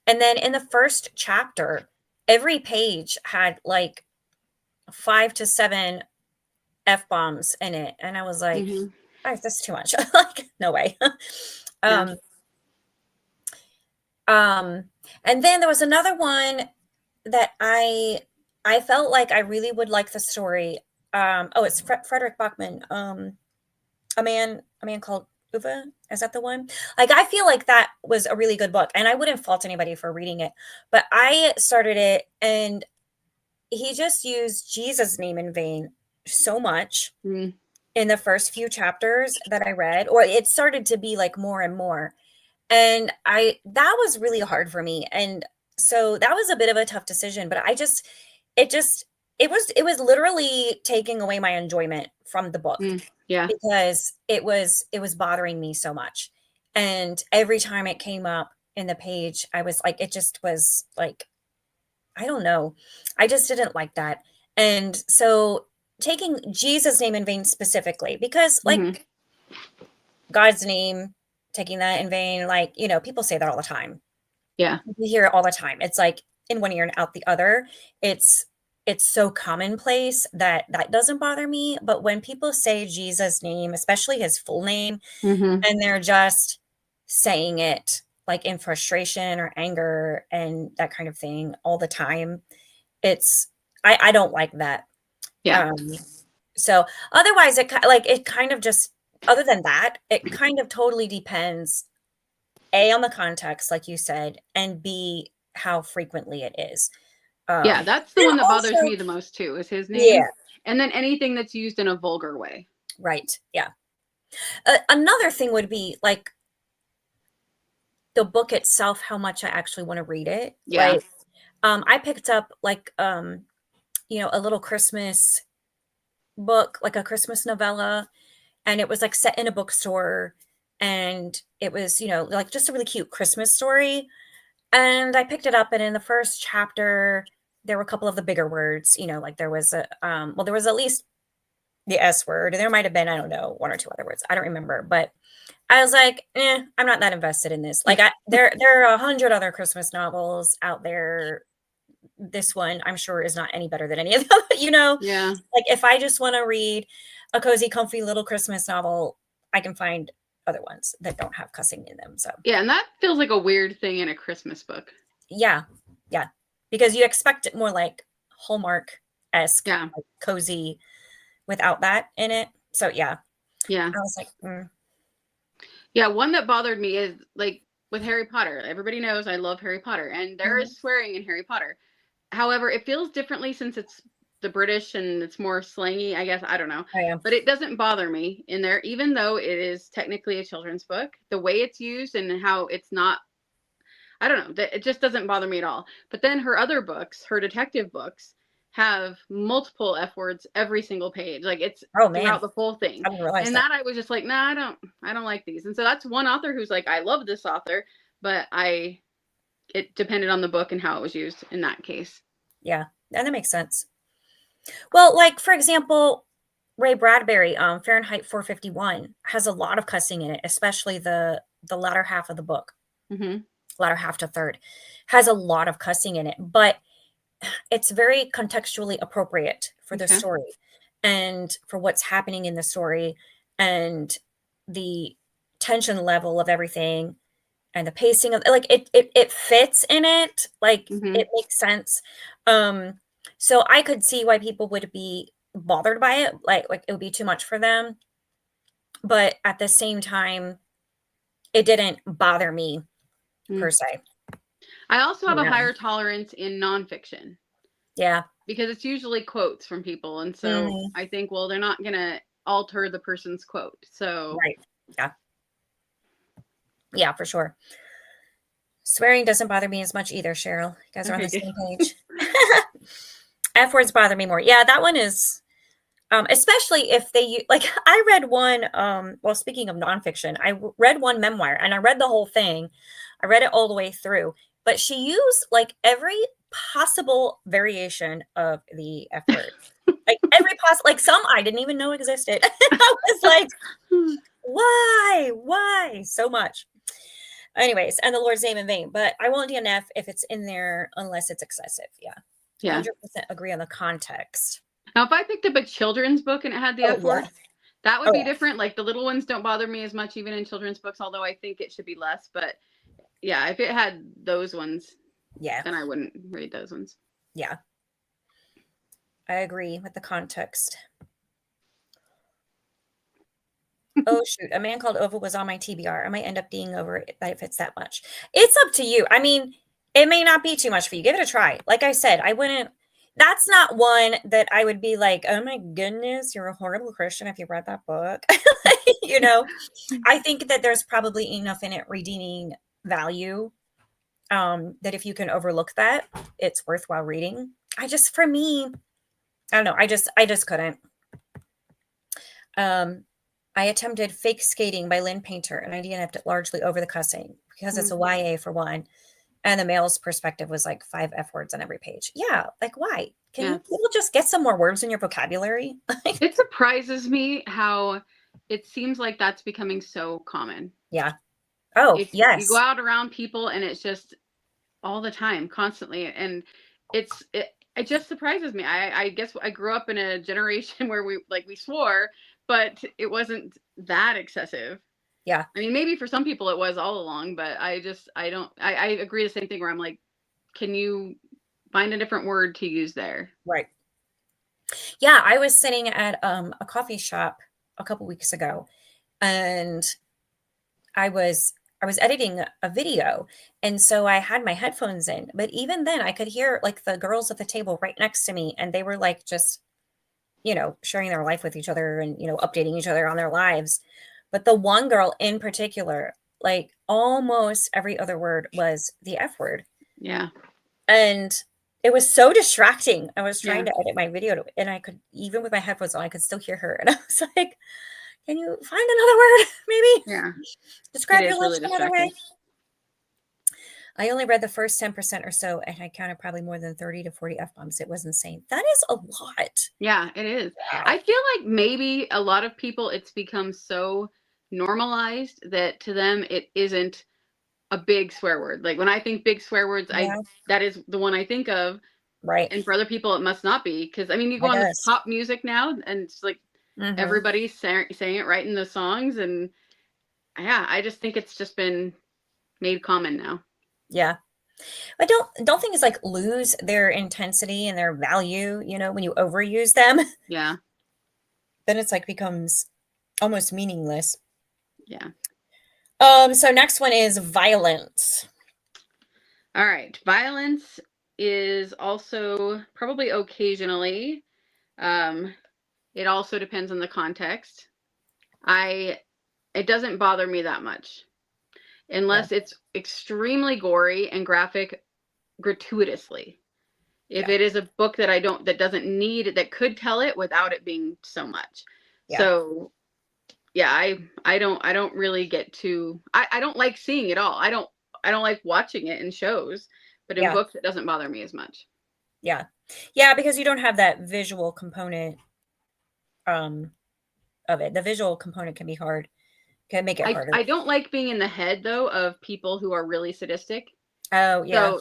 And then in the first chapter, every page had like 5 to 7 F-bombs in it. And I was like, mhm. oh, that's too much. Like, no way. Yeah. um, um, and then there was another one that I felt like I really would like the story. Oh, it's Frederick Bachman. A man called Uwe. Is that the one? Like, I feel like that was a really good book, and I wouldn't fault anybody for reading it. But I started it, and he just used Jesus' name in vain so much Mm. in the first few chapters that I read, or it started to be like more and more. And that was really hard for me. And so that was a bit of a tough decision, but it just, it was literally taking away my enjoyment from the book Yeah. because it was bothering me so much. And every time it came up in the page, I was like, it just was like, I don't know. I just didn't like that. And so taking Jesus' name in vain specifically, because Hmm. like God's name, taking that in vain, like, you know, people say that all the time. Yeah. We hear it all the time. It's like in one ear and out the other. It's it's so commonplace that that doesn't bother me, but when people say Jesus' name, especially his full name, Hmm. and they're just saying it like in frustration or anger and that kind of thing all the time, it's I don't like that. Yeah. Um, so otherwise it kind of just other than that, it kind of totally depends A, on the context, like you said, and B, how frequently it is. Yeah. That's the And one that bothers also me the most too, is his yeah, name. And then anything that's used in a vulgar way. right, yeah. Another thing would be, like, the book itself, how much I actually wanna read it. Yeah. Like, I picked up, like, you know, a little Christmas book, like a Christmas novella, and it was, like, set in a bookstore, and it was, you know, like, just a really cute Christmas story, and I picked it up, and in the first chapter, there were a couple of the bigger words, you know, like, there was a, well, there was at least the S word, and there might have been, I don't know, 1 or 2 other words, I don't remember, but I was like, "Eh, I'm not that invested in this." Like, I there are 100 other Christmas novels out there. This one, I'm sure, is not any better than any of them, you know? Yeah. Like, if I just wanna read a cozy, comfy little Christmas novel, I can find other ones that don't have cussing in them, so, Yeah. And that feels like a weird thing in a Christmas book. yeah, yeah, because you expect it more like Hallmark-esque, Yeah. like, cozy without that in it, so, yeah, Yeah. I was like, "Mm." Yeah. One that bothered me is like with Harry Potter. Everybody knows I love Harry Potter, and there Mhm. is swearing in Harry Potter. However, it feels differently since it's the British and it's more slangy, I guess. I don't know. I am. But it doesn't bother me in there, even though it is technically a children's book. The way it's used and how it's not, I don't know, it just doesn't bother me at all. But then her other books, her detective books, have multiple F words every single page. Like it's Oh, man, throughout the whole thing. I didn't realize And that. that I was just like, nah, I don't like these. And so that's one author who's like, I love this author, but it depended on the book and how it was used in that case. Yeah, and that makes sense. Well, like, for example, Ray Bradbury, Fahrenheit 451 has a lot of cussing in it, especially the latter half of the book, Hmm. latter half to third, has a lot of cussing in it, but it's very contextually appropriate for the Okay. story and for what's happening in the story and the tension level of everything and the pacing of like it fits in it, like Hmm. it makes sense. Um, so I could see why people would be bothered by it, like it would be too much for them, but at the same time, it didn't bother me per se, I also have you a know? higher tolerance in nonfiction Yeah. because it's usually quotes from people. And so Mhm. I think, well, they're not going to alter the person's quote. So, Right. Yeah. Yeah, for sure. Swearing doesn't bother me as much either, Cheryl. You guys are on okay, the good. same page. F words bother me more. Yeah, that one is especially if like I read one well speaking of nonfiction, read one memoir and I read the whole thing. I read it all the way through, but she used like every possible variation of the F word. Like every possible like some I didn't even know existed. I was like, why? Why so much? Anyways, and the Lord's name in vain, but I won't DNF if it's in there unless it's excessive. Yeah. Yeah. 100% agree on the context. Now, if I picked up a children's book and it had the Oh F yeah. word, that would Oh be yeah. different. Like the little ones don't bother me as much, even in children's books, although I think it should be less. But yeah, if it had those ones, Yeah. then I wouldn't read those ones. Yeah. I agree with the context. Oh shoot, a man called Ova was on my TBR. I might end up being over it if it's that much. It's up to you. I mean, it may not be too much for you. Give it a try. Like I said, I wouldn't that's not one that I would be like, "Oh my goodness, you're a horrible Christian if you read that book." You know? I think that there's probably enough in it redeeming value, that if you can overlook that, it's worthwhile reading. For me, I don't know, I just couldn't. Um, I attempted Fake Skating by Lynn Painter, and I DNF'd it largely over the cussing because it's a Mhm. YA for one, and the male's perspective was like 5 F words on every page. Yeah, like, why? Can Yeah. you people just get some more words in your vocabulary? It surprises me how it seems like that's becoming so common. Yeah. Oh, If you go yes. out around people and it's just all the time, constantly, and it just surprises me. I guess I grew up in a generation where we swore, but it wasn't that excessive. Yeah, I mean, maybe for some people it was all along, but I don't I agree the same thing where I'm like, can you find a different word to use there? right. Yeah, I was sitting at, a coffee shop a couple weeks ago, and I was editing a video, and so I had my headphones in, but even then, I could hear, like, the girls at the table right next to me, and they were, like, just, sharing their life with each other and, updating each other on their lives. But the one girl in particular, like, almost every other word was the F word, Yeah. and it was so distracting. I was trying Yeah. to edit my video, and I could even with my headphones on, I could still hear her, and I was like, "Can you find another word, maybe? Yeah. It Describe your is lunch really another way?" distracting. I only read the first 10% or so, and I counted probably more than 30 to 40 F-bombs. It was insane. That is a lot. Yeah, it is. Wow. I feel like maybe a lot of people, it's become so normalized that to them it isn't a big swear word. Like when I think big swear words, I Yeah, that is the one I think of. right. And for other people, it must not be because I mean, you go I on the guess. pop music now, and it's like Mhm. everybody's saying it right in the songs, and yeah, I just think it's just been made common now. Yeah. But don't things, like, lose their intensity and their value, when you overuse them? Yeah, Then it's, like, becomes almost meaningless. yeah. So next one is violence. All right, violence is also probably occasionally. Um, it also depends on the context. I It doesn't bother me that much Yeah, unless it's extremely gory and graphic gratuitously. If yeah, it is a book that I don't that doesn't need that could tell it without it being so much. yeah, So yeah, I don't really get to I don't like seeing it all. I don't like watching it in shows, but in yeah, books it doesn't bother me as much. yeah. Yeah, because you don't have that visual component, um, of it. The visual component can make it harder. I don't like being in the head though of people who are really sadistic. Oh, yeah, So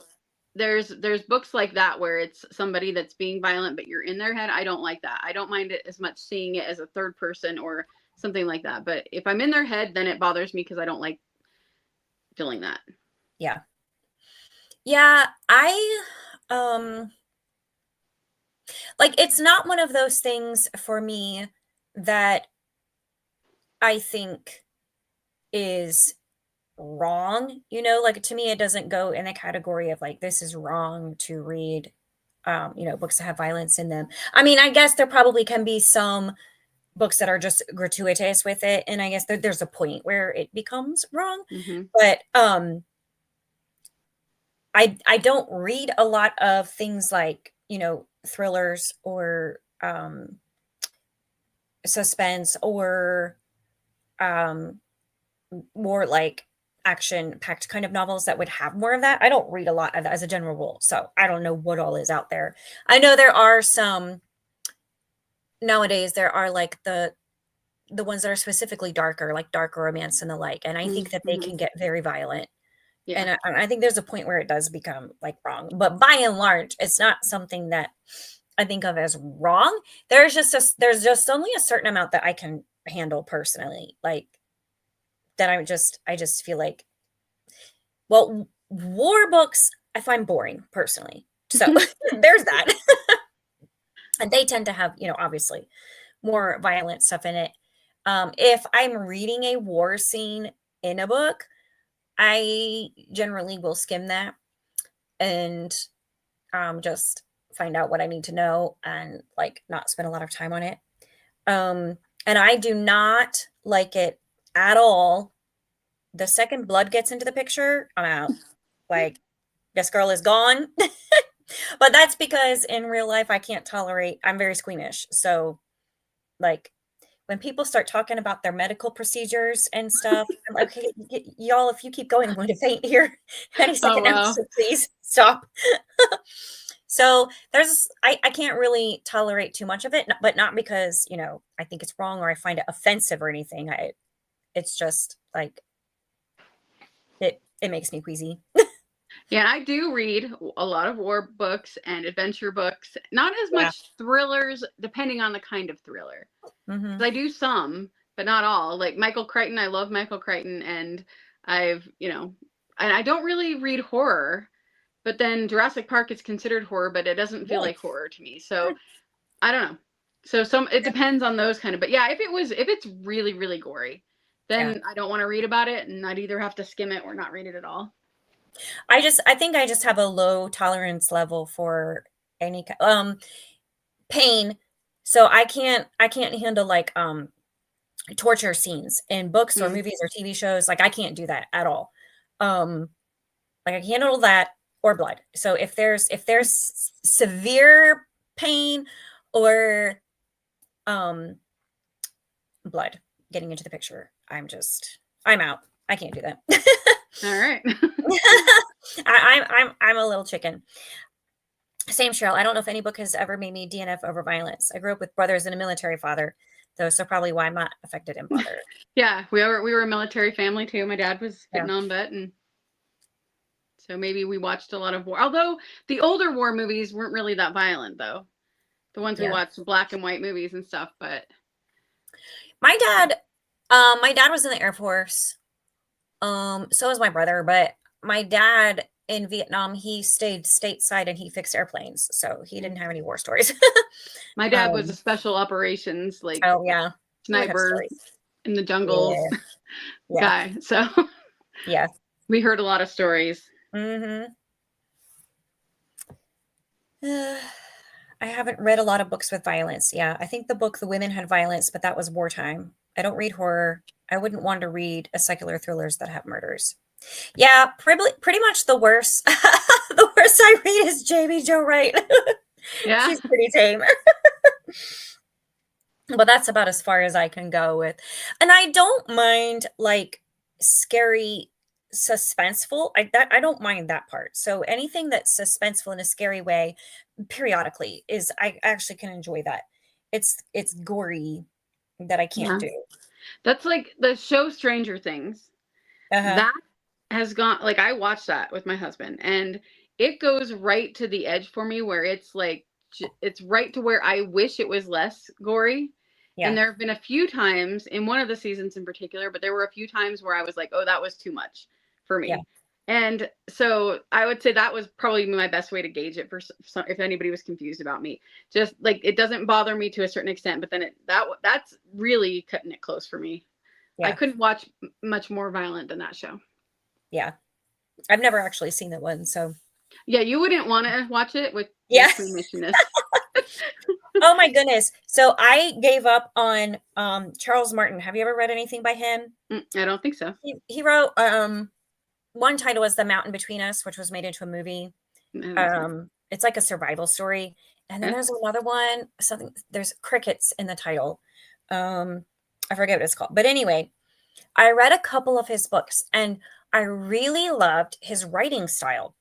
there's books like that where it's somebody that's being violent but you're in their head. I don't like that. I don't mind it as much seeing it as a third person or something like that. But if I'm in their head, then it bothers me because I don't like feeling that. yeah. Yeah, um like, it's not one of those things for me that I think is wrong, like, to me, it doesn't go in the category of, like, this is wrong to read, books that have violence in them. I mean, I guess there probably can be some books that are just gratuitous with it, and I guess there's a point where it becomes wrong, Hmm. but, I don't read a lot of things like, thrillers or, suspense or, um, more like action-packed kind of novels that would have more of that. I don't read a lot of that as a general rule, so I don't know what all is out there. I know there are some nowadays, there are, like, the ones that are specifically darker, like dark romance and the like, and I think that they Hmm. can get very violent. Yeah. And I think there's a point where it does become, like, wrong, but by and large, it's not something that I think of as wrong. There's just only a certain amount that I can handle personally, like, that I just feel like, well, war books I find boring personally. So, there's that. And they tend to have, obviously more violent stuff in it. If I'm reading a war scene in a book, I generally will skim that and just find out what I need to know and like not spend a lot of time on it. And I do not like it at all. The second blood gets into the picture, I'm out. Like, this girl is gone. But that's because in real life, I can't tolerate, I'm very squeamish. So, like, when people start talking about their medical procedures and stuff, I'm like, okay, y'all, if you keep going, I'm going to faint here any Oh second now. wow. So please stop. So I can't really tolerate too much of it, but not because, I think it's wrong or I find it offensive or anything. It's just like, it makes me queasy. Yeah, I do read a lot of war books and adventure books. Not as Yeah. much thrillers, depending on the kind of thriller. Hmm. I do some, but not all. Like Michael Crichton, I love Michael Crichton, and and I don't really read horror. But then Jurassic Park is considered horror, but it doesn't feel Really? like horror to me. So I don't know. So it depends on those kind of. But yeah, if it's really really gory, Yeah. then I don't want to read about it, and I'd either have to skim it or not read it at all. I think I just have a low tolerance level for any pain. So I can't handle like torture scenes in books or Mm. movies or TV shows. Like I can't do that at all. Um like I can't handle that or blood. So if there's severe pain or um blood getting into the picture, I'm out. I can't do that. All right. I'm a little chicken. Same, Cheryl. I don't know if any book has ever made me DNF over violence. I grew up with brothers and a military father, though, so probably why I'm not affected and bothered. Yeah, we were a military family too. My dad was Yeah. Vietnam vet, and so maybe we watched a lot of war. Although the older war movies weren't really that violent, though. The ones we Yeah. watched, black and white movies and stuff. But My dad, my dad was in the Air Force. So was my brother, but my dad in Vietnam, he stayed stateside and he fixed airplanes, so he didn't have any war stories. my dad was a Um, special operations, like oh yeah, he would have sniper stories. in the jungles Yeah, yeah, guy. So yeah. we heard a lot of stories. Mm-hmm. I haven't read a lot of books with violence. Yeah, I think the book The Women had violence, but that was wartime. I don't read horror. I wouldn't want to read a secular thrillers that have murders. Yeah, pretty much the worst. The worst I read is Jamie Jo Wright. Yeah. She's pretty tame. But that's about as far as I can go with. And I don't mind like scary suspenseful. I don't mind that part. So anything that's suspenseful in a scary way periodically is I actually can enjoy that. It's gory that I can't Yeah. do. That's like the show Stranger Things. Uh-huh. That has gone, like, I watched that with my husband, and it goes right to the edge for me where it's like, it's right to where I wish it was less gory. And Yeah. there have been a few times in one of the seasons in particular, but there were a few times where I was like, oh, that was too much for Yeah. me. And so I would say that was probably my best way to gauge it for if anybody was confused about me. Just like it doesn't bother me to a certain extent, but then that's really cutting it close for me. I Yeah. couldn't watch much more violent than that show. Yeah. I've never actually seen that one, so Yeah, you wouldn't want to watch it with your yeah. squeamishness. Oh my goodness. So I gave up on Charles Martin. Have you ever read anything by him? I don't think so. He wrote one title was The Mountain Between Us, which was made into a movie. I haven't seen it. It's like a survival story. And then Okay. there's another one, there's crickets in the title. I forget what it's called. But anyway, I read a couple of his books and I really loved his writing style.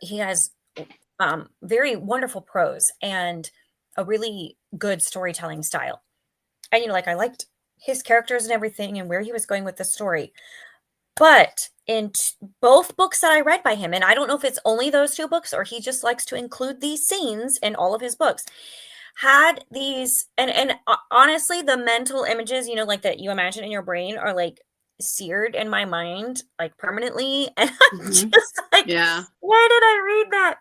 He has very wonderful prose and a really good storytelling style. And like I liked his characters and everything and where he was going with the story. But in both books that I read by him, and I don't know if it's only those two books or he just likes to include these scenes in all of his books, had these and honestly, the mental images, like that you imagine in your brain are like seared in my mind like permanently. And I'm Hmm. just like, Yeah. why did I read that?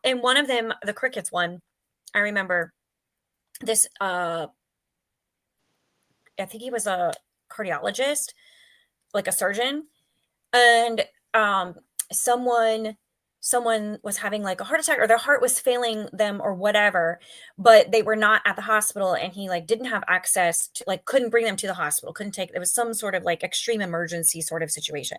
And one of them, the crickets one, I remember this I think he was a cardiologist, like a surgeon, and someone someone was having like a heart attack or their heart was failing them or whatever, but they were not at the hospital and he like didn't have access to like couldn't bring them to the hospital, couldn't take, there was some sort of like extreme emergency sort of situation.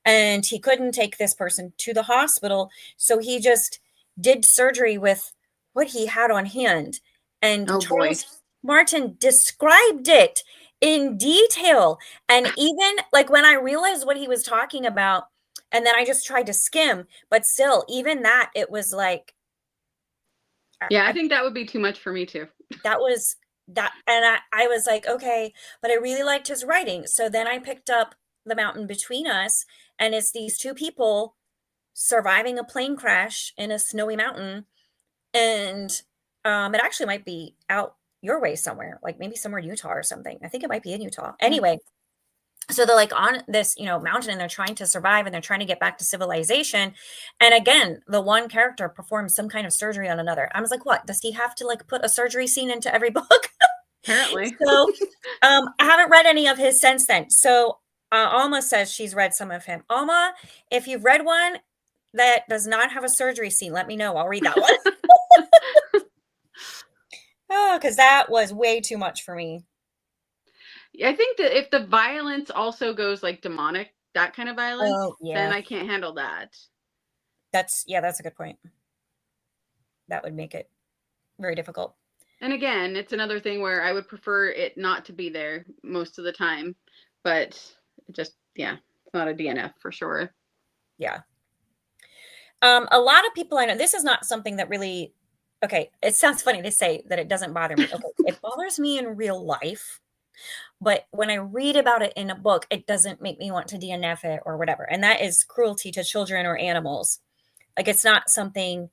And he couldn't take this person to the hospital, so he just did surgery with what he had on hand. And Oh boy. Charles Martin described it in detail. And even like when I realized what he was talking about, and then I just tried to skim, but still, even that, it was like, Yeah, I think that would be too much for me too. that was that. And I was like, okay, but I really liked his writing. So then I picked up The Mountain Between Us, and it's these two people surviving a plane crash in a snowy mountain. And it actually might be out your way somewhere, like maybe somewhere in Utah or something. I think it might be in Utah. Anyway, so they're like on this, mountain, and they're trying to survive and they're trying to get back to civilization. And again, the one character performs some kind of surgery on another. I was like, what? Does he have to like put a surgery scene into every book? Apparently. So I haven't read any of his since then. So Alma says she's read some of him. Alma, if you've read one that does not have a surgery scene, let me know. I'll read that one. Oh, because that was way too much for me. I think that if the violence also goes like demonic, that kind of violence, Oh, yeah. then I can't handle that. That's a good point. That would make it very difficult. And again, it's another thing where I would prefer it not to be there most of the time, but just, yeah, it's not a DNF for sure. Yeah. A lot of people I know, this is not something that really, okay, it sounds funny to say that it doesn't bother me. Okay, it bothers me in real life, but when I read about it in a book, it doesn't make me want to DNF it or whatever. And that is cruelty to children or animals. Like, it's not something,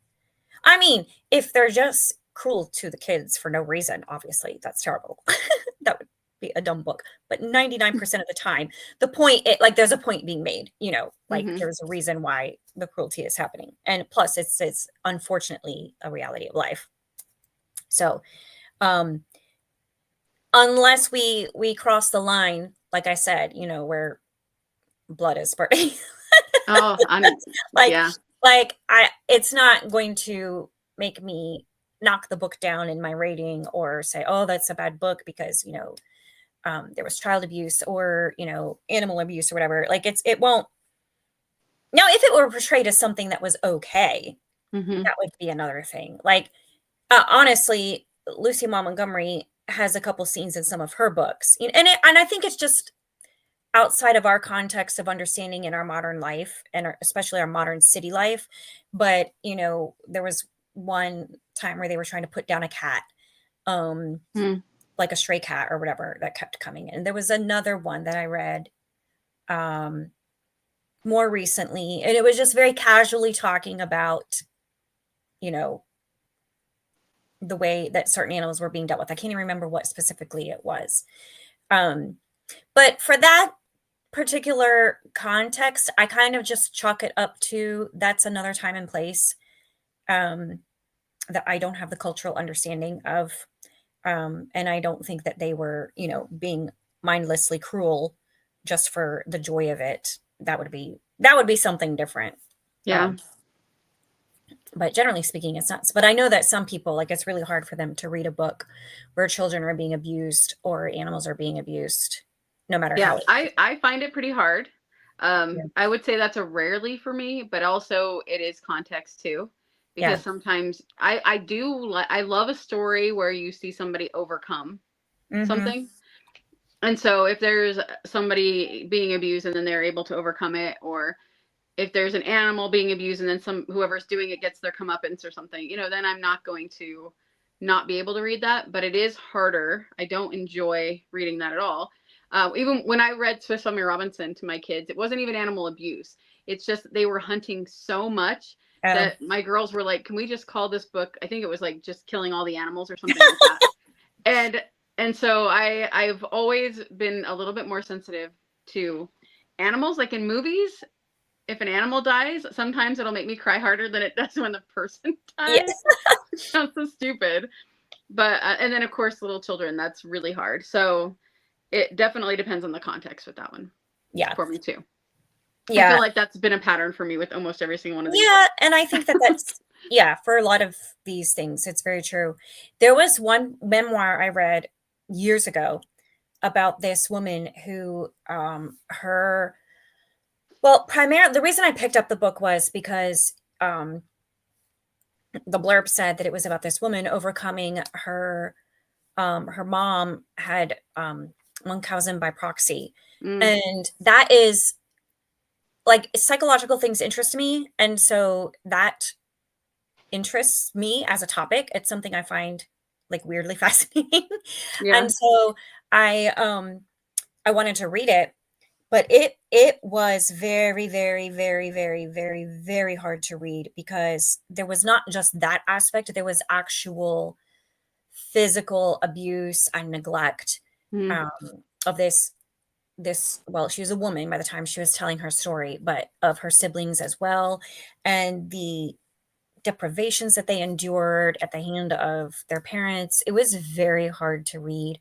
I mean, if they're just cruel to the kids for no reason, obviously that's terrible. That would be a dumb book. But 99% of the time, the point, there's a point being made, like there's a reason why the cruelty is happening. And plus it's unfortunately a reality of life. So, unless we cross the line, like I said, where blood is spurting. Oh, yeah. It's not going to make me knock the book down in my rating or say, oh, that's a bad book because, there was child abuse or, animal abuse or whatever. Like it won't. Now, if it were portrayed as something that was okay, that would be another thing. Like, honestly, Lucy Maud Montgomery has a couple scenes in some of her books. And I think it's just outside of our context of understanding in our modern life and especially our modern city life. But, there was one time where they were trying to put down a cat, like a stray cat or whatever, that kept coming in. There was another one that I read more recently, and it was just very casually talking about, the way that certain animals were being dealt with. I can't even remember what specifically it was. But for that particular context, I kind of just chalk it up to that's another time and place that I don't have the cultural understanding of. And I don't think that they were, being mindlessly cruel just for the joy of it. That would be something different. Yeah. But generally speaking, it's not. But I know that some people, like, it's really hard for them to read a book where children are being abused or animals are being abused, no matter how. I find it pretty hard. I would say that's a rarely for me, but also it is context too, because sometimes I love a story where you see somebody overcome something. And so if there's somebody being abused and then they're able to overcome it, or if there's an animal being abused and then whoever's doing it gets their comeuppance or something, then I'm not going to not be able to read that. But it is harder. I don't enjoy reading that at all. Even when I read Swiss Army Robinson to my kids, it wasn't even animal abuse. It's just they were hunting so much that my girls were like, can we just call this book, I think it was like just killing all the animals or something like that. And so I've always been a little bit more sensitive to animals. Like in movies, if an animal dies, sometimes it'll make me cry harder than it does when the person dies. Yes. Sounds so stupid. But, and then of course, little children, that's really hard. So it definitely depends on the context with that one. Yeah. For me too. I feel Yeah. like that's been a pattern for me with almost every single one of these Yeah, books. and I think that that's yeah, for a lot of these things, it's very true. There was one memoir I read years ago about this woman who, her well, primarily the reason I picked up the book was because, the blurb said that it was about this woman overcoming her mom had, Munchausen by proxy, Mm, and that is like, psychological things interest me, and so that interests me as a topic. It's something I find, like, weirdly fascinating, yeah. and so I wanted to read it, but it was very, very, very, very, very, very hard to read because there was not just that aspect, there was actual physical abuse and neglect, Mm, um, of this well, she was a woman by the time she was telling her story, but of her siblings as well, and the deprivations that they endured at the hand of their parents. It was very hard to read.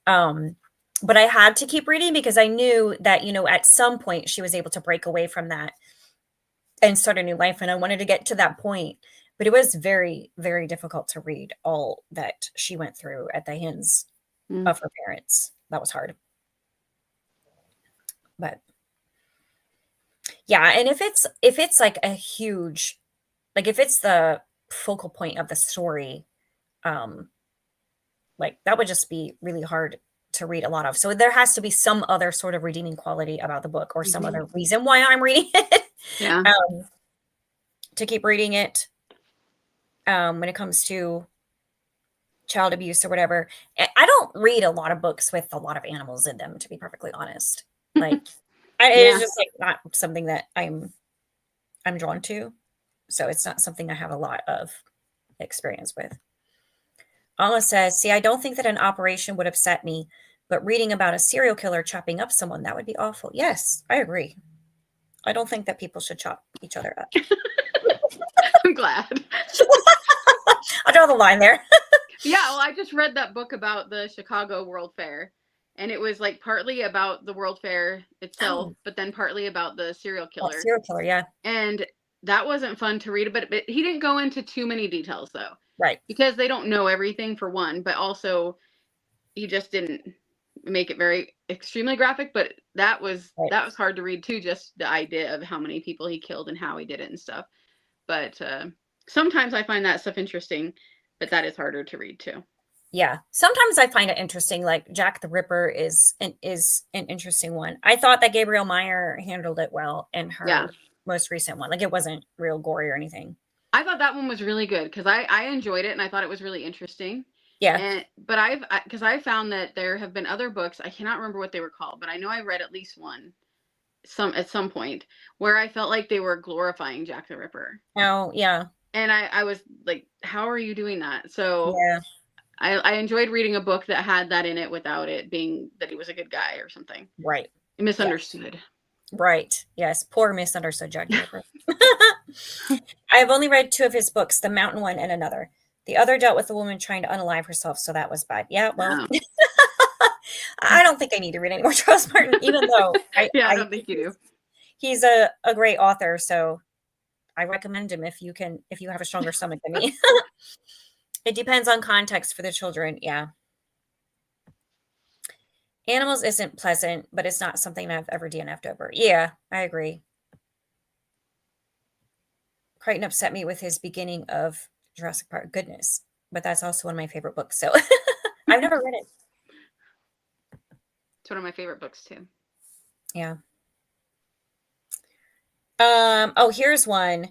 Um, but I had to keep reading because I knew that, at some point she was able to break away from that and start a new life. And I wanted to get to that point. But it was very, very difficult to read all that she went through at the hands mm. of her parents. That was hard. But yeah, and if it's like a huge like if it's the focal point of the story, um, like, that would just be really hard to read a lot of. So there has to be some other sort of redeeming quality about the book or some Mhm. other reason why I'm reading it, Yeah. um, to keep reading it, when it comes to child abuse or whatever. I don't read a lot of books with a lot of animals in them, to be perfectly honest. Like, it's Yeah. just, like, not something that I'm drawn to, so it's not something I have a lot of experience with. Alma says, "See, I don't think that an operation would upset me, but reading about a serial killer chopping up someone, that would be awful." Yes, I agree. I don't think that people should chop each other up. I'm glad. I draw the line there. Yeah, well, I just read that book about the Chicago World Fair, and it was like partly about the World Fair itself, Oh, but then partly about the serial that killer. serial killer, yeah. And that wasn't fun to read, but he didn't go into too many details though, Right, because they don't know everything for one, but also he just didn't make it very extremely graphic, but right. that was hard to read too, just the idea of how many people he killed and how he did it and stuff. But sometimes I find that stuff interesting, but that is harder to read too. Yeah. Sometimes I find it interesting, like Jack the Ripper is an interesting one. I thought that Gabrielle Meyer handled it well in Yeah. her most recent one. Like, it wasn't real gory or anything. I thought that one was really good because I enjoyed it and I thought it was really interesting. Yeah. And but because I found that there have been other books, I cannot remember what they were called, but I know I read at least one at some point where I felt like they were glorifying Jack the Ripper. Oh, yeah. And I was like, how are you doing that? So Yeah. I enjoyed reading a book that had that in it without it being that he was a good guy or something. Right. Yes. Misunderstood. Right. Yes. Poor misunderstood Jack the Ripper. I have only read two of his books, The Mountain one and Another. The other dealt with a woman trying to unalive herself, so that was bad. Yeah, well, Oh. I don't think I need to read any more Charles Martin, even though Yeah, I I don't think you do. he's a great author, so I recommend him if you have a stronger stomach than me. It depends on context for the children, yeah. Animals isn't pleasant, but it's not something I've ever DNF'd over. Yeah, I agree. Crichton upset me with his beginning of Jurassic Park. Goodness, but that's also one of my favorite books, so I've never read it. It's one of my favorite books too. Yeah. Oh, here's one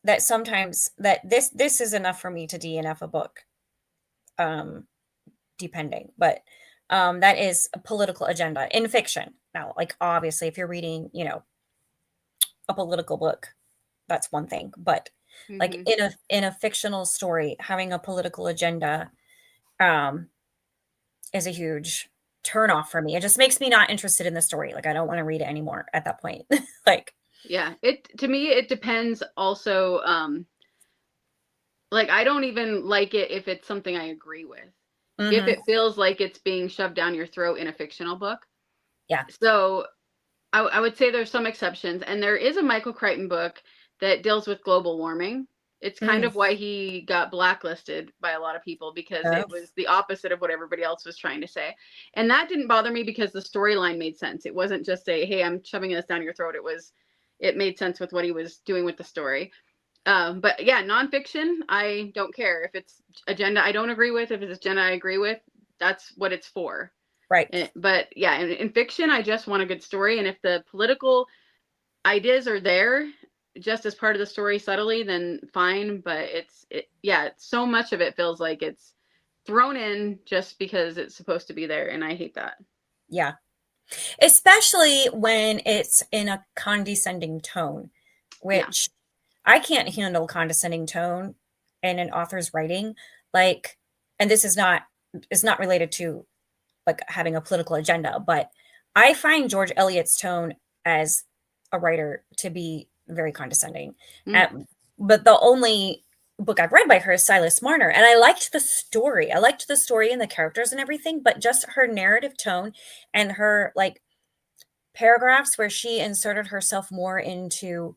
that sometimes that this is enough for me to DNF a book, um, depending, but that is a political agenda in fiction. Now, like, obviously, if you're reading, a political book, that's one thing, but like Hmm. in a fictional story, having a political agenda, um, is a huge turn off for me. It just makes me not interested in the story. Like, I don't want to read it anymore at that point. Like, Yeah, it to me it depends also. Like I don't even like it if it's something I agree with. If mhm, it feels like it's being shoved down your throat in a fictional book. yeah, So I would say there's some exceptions, and there is a Michael Crichton book that deals with global warming. It's kind Mm. of why he got blacklisted by a lot of people, because Oh, it was the opposite of what everybody else was trying to say. And that didn't bother me because the storyline made sense. It wasn't just a, hey, I'm shoving this down your throat. It made sense with what he was doing with the story. But yeah, nonfiction, I don't care. If it's agenda I don't agree with, if it's agenda I agree with, that's what it's for. right. But yeah, in fiction, I just want a good story. And if the political ideas are there just as part of the story subtly, then fine. But yeah, so much of it feels like it's thrown in just because it's supposed to be there. And I hate that. Yeah. Especially when it's in a condescending tone, Yeah. which I can't handle condescending tone in an author's writing. Like, and this is not related to like having a political agenda, but I find George Eliot's tone as a writer to be very condescending. Mm. At, but the only book I've read by her is Silas Marner, and I liked the story. I liked the story and the characters and everything, but just her narrative tone and her like paragraphs where she inserted herself more into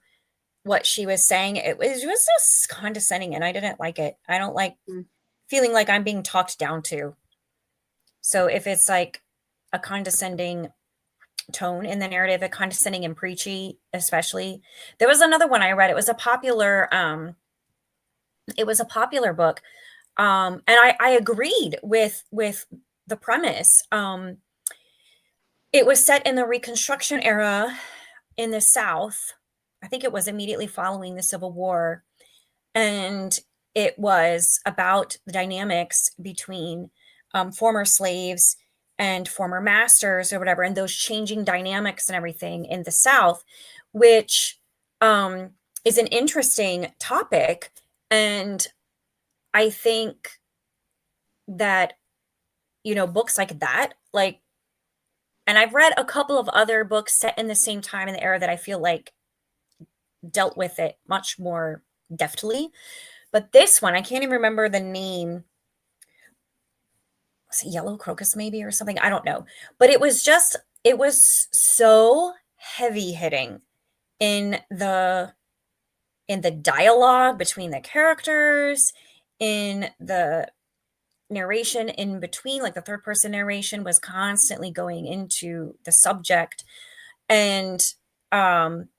what she was saying, it was just condescending and I didn't like it. I don't like Mm. feeling like I'm being talked down to. So if it's like a condescending tone in the narrative, a condescending and preachy, especially. There was another one I read. It was a popular book. And I agreed with the premise. It was set in the Reconstruction era in the South. I think it was immediately following the Civil War. And it was about the dynamics between former slaves and former masters or whatever, and those changing dynamics and everything in the South, which um, is an interesting topic. And I think that, books like that, like, and I've read a couple of other books set in the same time in the era that I feel like dealt with it much more deftly. But this one, I can't even remember the name. Was it Yellow Crocus maybe or something? I don't know. But it was so heavy hitting in the dialogue between the characters, in the narration in between, like the third person narration was constantly going into the subject. And um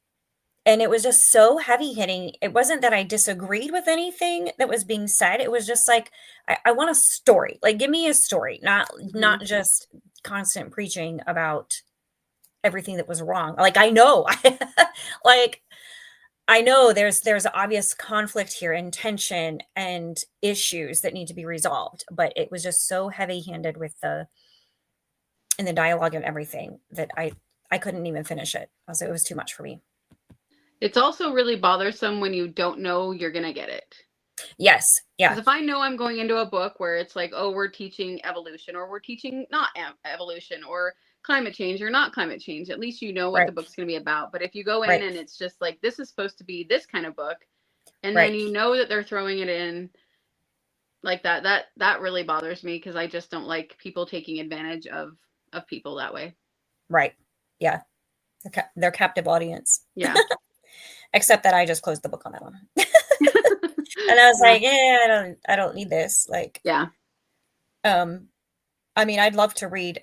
and it was just so heavy hitting. It wasn't that I disagreed with anything that was being said. It was just like, I want a story. Like, give me a story, Hmm. not just constant preaching about everything that was wrong. Like, I know, like, I know there's obvious conflict here and tension and issues that need to be resolved, but it was just so heavy handed with in the dialogue and everything that I couldn't even finish it. I was It was too much for me. It's also really bothersome when you don't know you're going to get it. Yes, Because yeah, if I know I'm going into a book where it's like, oh, we're teaching evolution, or we're teaching not evolution, or climate change or not climate change, at least you know what the right, book's going to be about. But if you go in right, and it's just like, this is supposed to be this kind of book, and then right. you know that they're throwing it in like that, that really bothers me, because I just don't like people taking advantage of people that way. Right. Yeah. They're captive audience. Yeah. Except that I just closed the book on that one. And I was Yeah. like, yeah, I don't need this. Like, Yeah. um, I mean, I'd love to read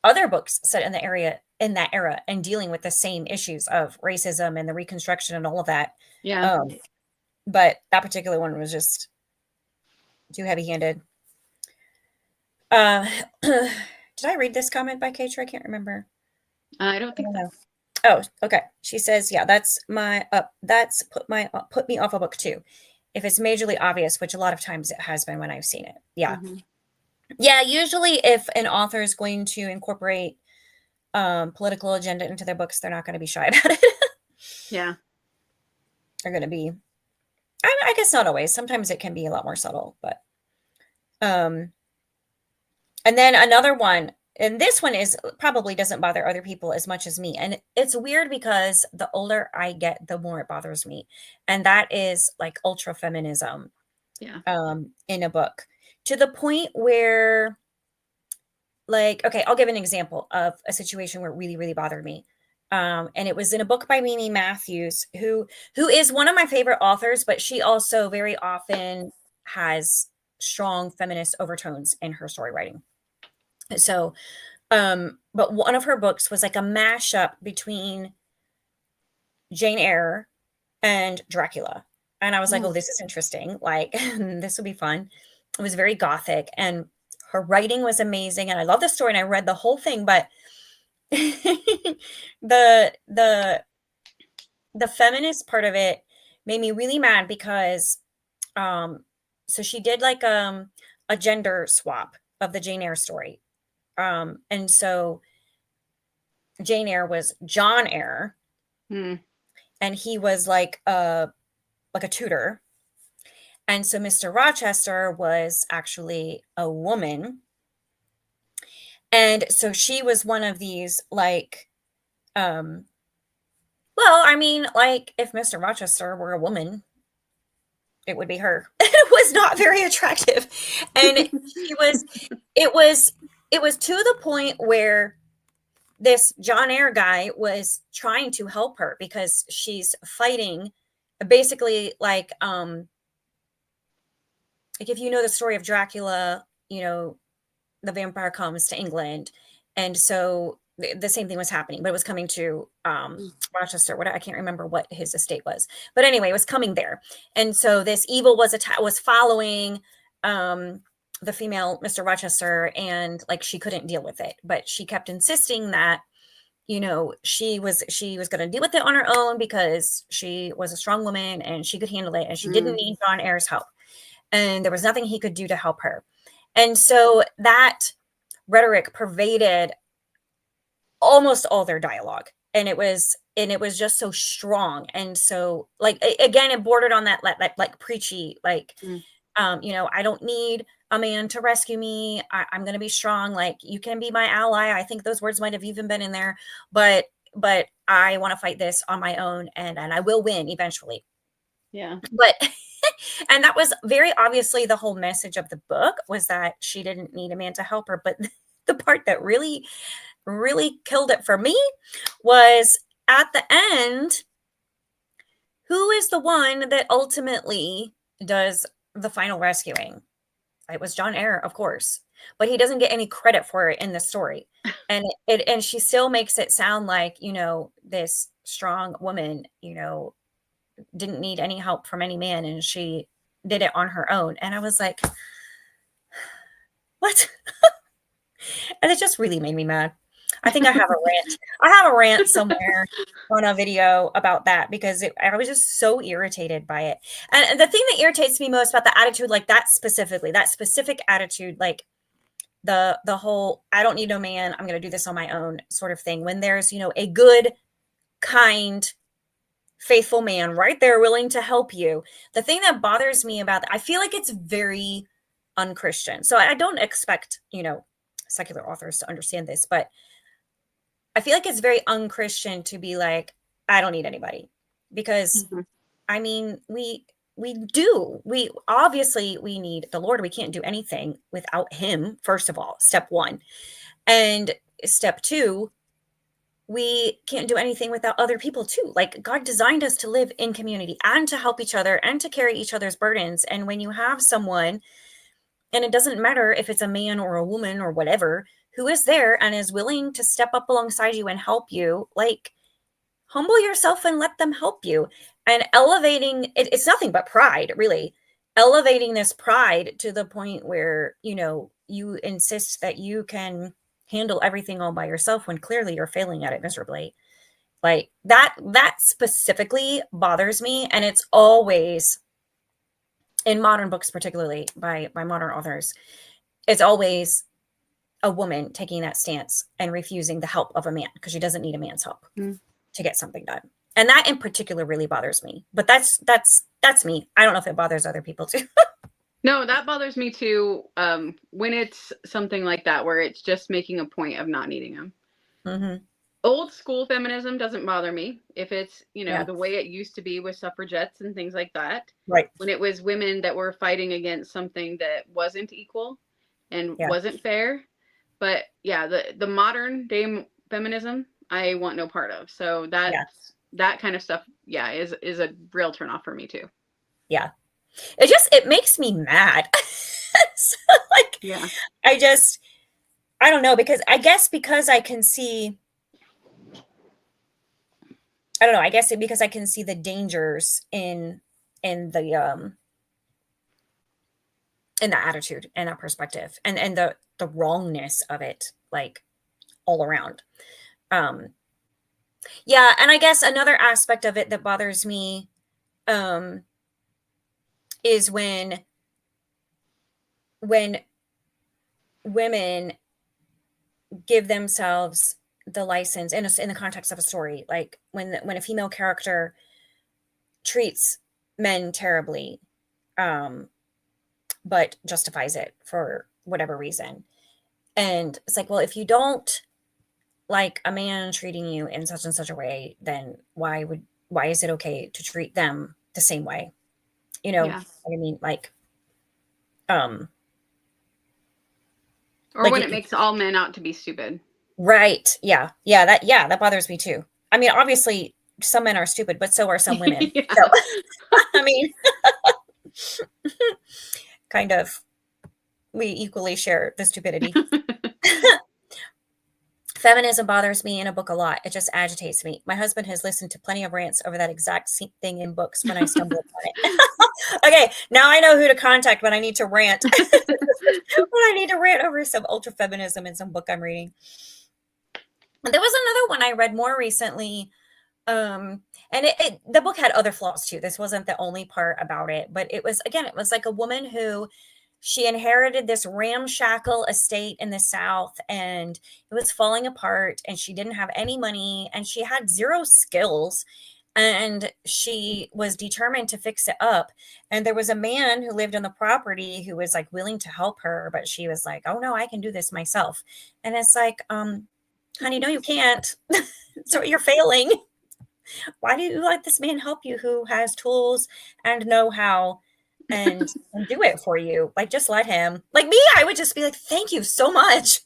other books set in that era and dealing with the same issues of racism and the Reconstruction and all of that. Yeah. Um, but that particular one was just too heavy handed. Uh, did I read this comment by Kate? I can't remember. I don't I think don't so. know. Oh, okay. She says, "Yeah, that's put me off a book too. If it's majorly obvious, which a lot of times it has been when I've seen it. Yeah. Hmm. Yeah, usually if an author is going to incorporate political agenda into their books, they're not going to be shy about it. Yeah. They're going to be I guess not always. Sometimes it can be a lot more subtle, but um and then another one, and this one is probably doesn't bother other people as much as me. And it's weird because the older I get, the more it bothers me. And that is like ultra feminism Yeah. in a book to the point where like, okay, I'll give an example of a situation where it really, really bothered me. And it was in a book by Mimi Matthews, who is one of my favorite authors, but she also very often has strong feminist overtones in her story writing. So, but one of her books was like a mashup between Jane Eyre and Dracula. And I was like, oh, Mm. this is interesting. Like, this will be fun. It was very gothic, and her writing was amazing. And I love the story, and I read the whole thing, but the the the feminist part of it made me really mad because so she did like a gender swap of the Jane Eyre story. And so Jane Eyre was John Eyre, Mm. and he was like a tutor. And so Mr. Rochester was actually a woman. And so she was one of these like well, I mean, like if Mr. Rochester were a woman, it would be her. It was not very attractive. And she was it was it was to the point where this John Eyre guy was trying to help her because she's fighting basically like if you know the story of Dracula, you know, the vampire comes to England, and so the same thing was happening, but it was coming to Rochester. What I can't remember what his estate was, but anyway, it was coming there, and so this evil was following the female Mr. Rochester, and like she couldn't deal with it, but she kept insisting that she was going to deal with it on her own because she was a strong woman and she could handle it, and she didn't need John Eyre's help, and there was nothing he could do to help her. And so that rhetoric pervaded almost all their dialogue. And it was just so strong. And so like again, it bordered on that like preachy, like Mm. I don't need a man to rescue me. I'm gonna be strong, like you can be my ally. I think those words might have even been in there, but I want to fight this on my own, and I will win eventually. Yeah. But and that was very obviously the whole message of the book, was that she didn't need a man to help her. But the part that really, really killed it for me was at the end, who is the one that ultimately does the final rescuing? It was John Eyre, of course, but he doesn't get any credit for it in the story. And she still makes it sound like, this strong woman, didn't need any help from any man, and she did it on her own. And I was like, what? And it just really made me mad. I think I have a rant. I have a rant somewhere on a video about that, because I was just so irritated by it. And the thing that irritates me most about the attitude, like that specific attitude, like the whole I don't need no man, I'm going to do this on my own sort of thing, when there's, a good, kind, faithful man right there willing to help you. The thing that bothers me about that, I feel like it's very unchristian. So I don't expect, secular authors to understand this, but I feel like it's very unchristian to be like, I don't need anybody. Because Mhm. I mean, we obviously we need the Lord. We can't do anything without him, first of all, step one. And step two, we can't do anything without other people too. Like God designed us to live in community and to help each other and to carry each other's burdens. And when you have someone, and it doesn't matter if it's a man or a woman or whatever, who is there and is willing to step up alongside you and help you, like humble yourself and let them help you. And elevating it's nothing but pride, really. Elevating this pride to the point where, you insist that you can handle everything all by yourself when clearly you're failing at it miserably. Like that specifically bothers me, and it's always in modern books, particularly by modern authors. It's always a woman taking that stance and refusing the help of a man because she doesn't need a man's help Mm. to get something done. And that in particular really bothers me. But that's me. I don't know if it bothers other people too. No, that bothers me too. When it's something like that, where it's just making a point of not needing them. Mm-hmm. Old school feminism doesn't bother me if it's, Yeah. the way it used to be with suffragettes and things like that. Right. When it was women that were fighting against something that wasn't equal and Yeah. wasn't fair. But yeah, the modern day feminism, I want no part of. So that kind of stuff, yeah, is a real turnoff for me too. Yeah. It makes me mad. So, like, Yeah. I don't know, because I guess because I can see, I don't know, I guess because I can see the dangers in the attitude and that perspective, and the wrongness of it, like, all around. Um, yeah, and I guess another aspect of it that bothers me, um, is when women give themselves the license in the context of a story, like when a female character treats men terribly, um, but justifies it for whatever reason. And it's like, well, if you don't like a man treating you in such and such a way, then why is it okay to treat them the same way? You know Yeah. what I mean? Um, Or like when it makes all men out to be stupid. right. Yeah, that bothers me too. I mean, obviously some men are stupid, but so are some women. Yeah. So I mean, kind of, we equally share the stupidity. Feminism bothers me in a book a lot. It just agitates me. My husband has listened to plenty of rants over that exact thing in books when I stumble upon it. Okay, now I know who to contact when I need to rant. When I need to rant over some ultra feminism in some book I'm reading. There was another one I read more recently, and the book had other flaws too. This wasn't the only part about it, but it was like a woman who, she inherited this ramshackle estate in the South, and it was falling apart, and she didn't have any money, and she had zero skills, and she was determined to fix it up. And there was a man who lived on the property who was like willing to help her, but she was like, "Oh no, I can do this myself." And it's like, honey, no, you can't. So you're failing. Why do you let this man help you who has tools and know-how and do it for you? Like, just let him. Like me, I would just be like, thank you so much.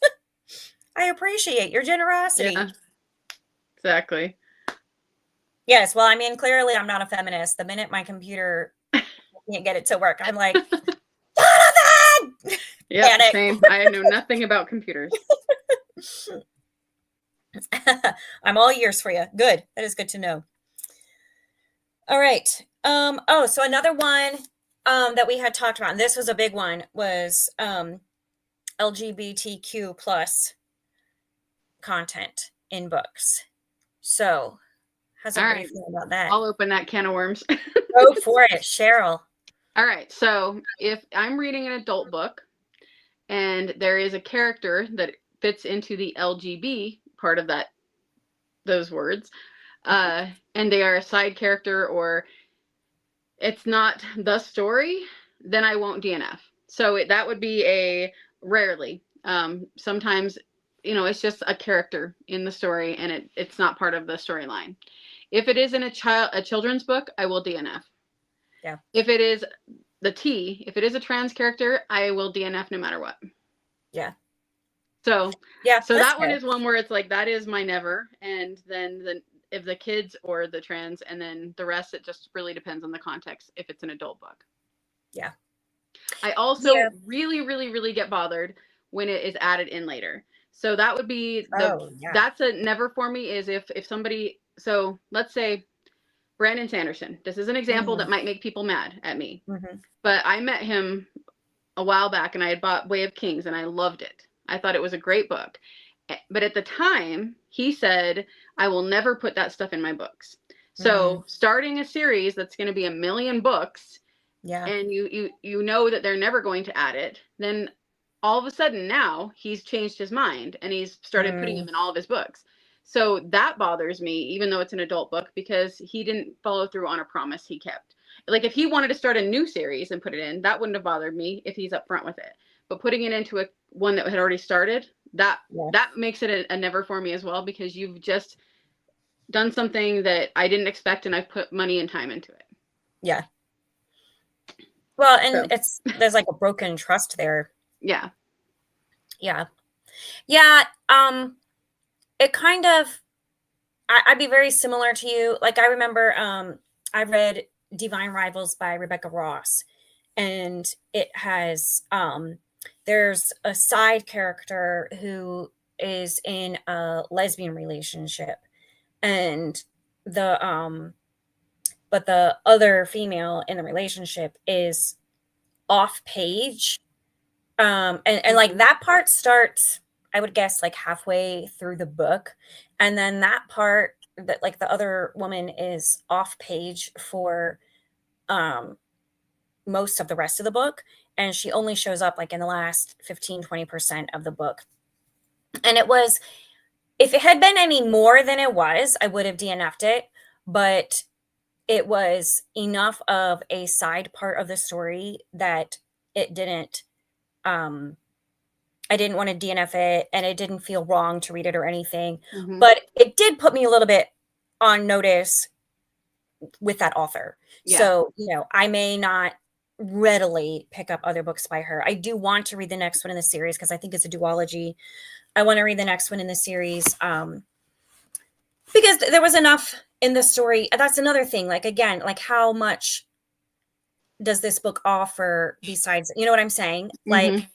I appreciate your Yeah, generosity. exactly. Yes, well, I mean, clearly I'm not a feminist. The minute my computer can't get it to work, I'm like, Jonathan! Yep, Panic. same. I know nothing about computers. I'm all ears for you. Good. That is good to know. All right. So another one that we had talked about, and this was a big one, was LGBTQ plus content in books. So how's All everybody right, feeling about that? I'll open that can of worms. Go for it, Cheryl. All right, so if I'm reading an adult book and there is a character that fits into the LGB part of those words, and they are a side character or it's not the story, then I won't DNF. So that would be a rarely. Sometimes, it's just a character in the story and it's not part of the storyline. If it is in a children's book, I will DNF. Yeah. If it is if it is a trans character, I will DNF no matter what. Yeah. So Yeah. that one fair. is one where it's like that is my never, and then if the kids or the trans, and then the rest, it just really depends on the context. If it's an adult book, Yeah. I also really, really, really get bothered when it is added in later. So that would be that's a never for me. Is if somebody, so let's say Brandon Sanderson. This is an example that might make people mad at me, but I met him a while back and I had bought Way of Kings and I loved it. I thought it was a great book. But at the time, he said, I will never put that stuff in my books. So starting a series that's going to be 1 million books, and you know that they're never going to add it, then all of a sudden now he's changed his mind and he's started putting them in all of his books. So that bothers me, even though it's an adult book, because he didn't follow through on a promise he kept. Like if he wanted to start a new series and put it in, that wouldn't have bothered me if he's upfront with it. But putting it into one that had already started, that makes it a never for me as well, because you've just done something that I didn't expect and I put money and time into it. Yeah. Well, and there's like a broken trust there. Yeah. Yeah. Yeah, it kind of I'd be very similar to you. Like I remember I read Divine Rivals by Rebecca Ross, and it has there's a side character who is in a lesbian relationship, and the but the other female in the relationship is off page. And like Mhm. that part starts, I would guess, like halfway through the book, and then that part that like the other woman is off page for um most of the rest of the book, and she only shows up like in the last 15-20% of the book. And it was, if it had been any more than it was, I would have DNF'd it, but it was enough of a side part of the story that it didn't um I didn't want to DNF it, and it didn't feel wrong to read it or anything. Mhm. But it did put me a little bit on notice with that author. Yeah. So, I may not readily pick up other books by her. I do want to read the next one in the series because I think it's a duology. I want to read the next one in the series because there was enough in the story. That's another thing. Like, again, like how much does this book offer besides, you know what I'm saying? Mhm. Like,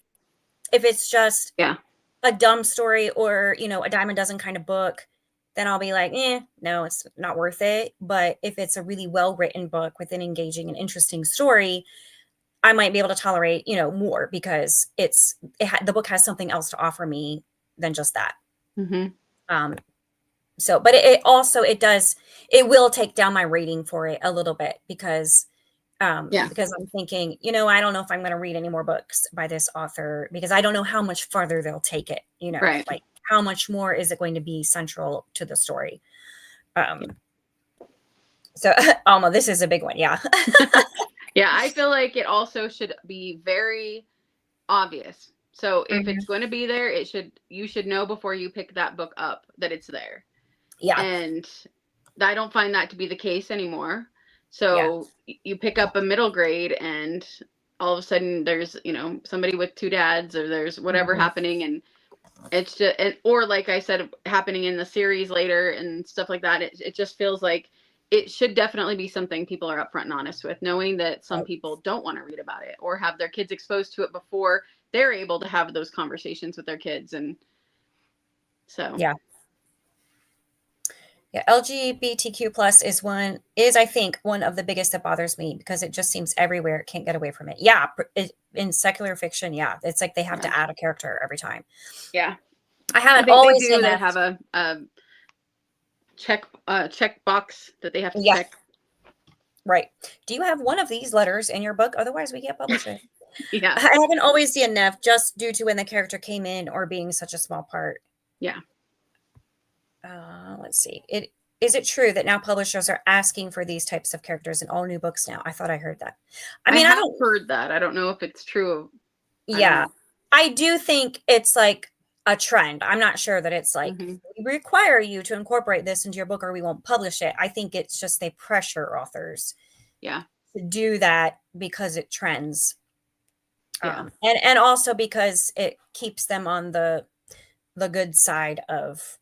if it's just Yeah. a dumb story or, a dime a dozen kind of book, then I'll be like, no, it's not worth it. But if it's a really well written book with an engaging and interesting story, I might be able to tolerate, more because the book has something else to offer me than just that. Mhm. Um, so, but it also, it will take down my rating for it a little bit Yeah. because I'm thinking, I don't know if I'm going to read any more books by this author because I don't know how much farther they'll take it, Right. like how much more is it going to be central to the story? Yeah. So, Alma, this is a big one. Yeah. Yeah, I feel like it also should be very obvious. So if it's Mhm. going to be there, you should know before you pick that book up that it's there. Yeah. And I don't find that to be the case anymore. Yeah. So you pick up a middle grade and all of a sudden there's, somebody with two dads or there's whatever Mhm. happening, and it's just, or like I said, happening in the series later and stuff like that. It just feels like it should definitely be something people are upfront and honest with, knowing that some Right. people don't want to read about it or have their kids exposed to it before they're able to have those conversations with their kids. And so, Yeah. Yeah. LGBTQ plus is I think one of the biggest that bothers me because it just seems everywhere. It can't get away from it. Yeah. In secular fiction. Yeah. It's like they have yeah. to add a character every time. Yeah. I I haven't think they always do. They DNF'd. have a check box that they have to Yeah. check. Right. Do you have one of these letters in your book? Otherwise, we can't publish it. Yeah. I haven't always DNF'd just due to when the character came in or being such a small part. Yeah. Let's see. Is it true that now publishers are asking for these types of characters in all new books now? I thought I heard that. I I mean, I have don't. heard that. I don't know if it's true. I don't Yeah, know. I do think it's like a trend. I'm not sure that it's like Hmm. we require you to incorporate this into your book or we won't publish it. I think it's just they pressure authors Yeah. to do that because it trends. Yeah. And also because it keeps them on the good side of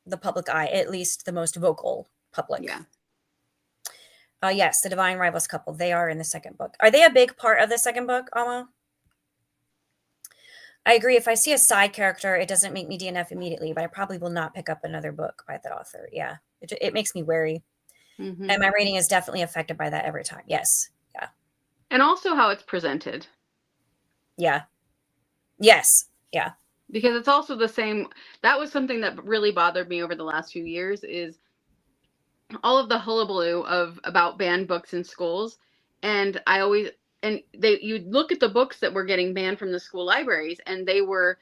the public eye, at least the most vocal public. Yeah. Yes, the Divine Rivals couple. They are in the second book. Are they a big part of the second book, Alma? I agree. If I see a side character, it doesn't make me DNF immediately, but I probably will not pick up another book by that author. Yeah, it makes me wary, Hmm. and my rating is definitely affected by that every time. Yes. Yeah. And also how it's presented, Yeah. Yes. Yeah. because it's also the same. That was something that really bothered me over the last few years, is all of the hullabaloo about banned books in schools. And I always, and you'd look at the books that were getting banned from the school libraries, and they were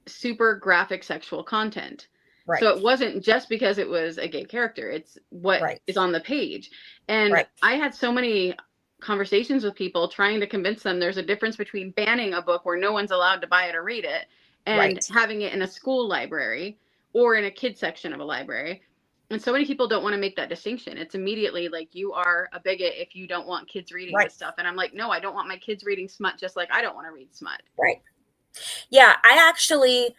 super graphic sexual content. Right. So it wasn't just because it was a gay character, it's what Right. is on the page. And Right. I had so many conversations with people trying to convince them there's a difference between banning a book where no one's allowed to buy it or read it and Right. having it in a school library or in a kid section of a library. And so many people don't want to make that distinction. It's immediately like, you are a bigot if you don't want kids reading Right. this stuff. And I'm like, no, I don't want my kids reading smut, just like I don't want to read smut. Right. Yeah, I actually,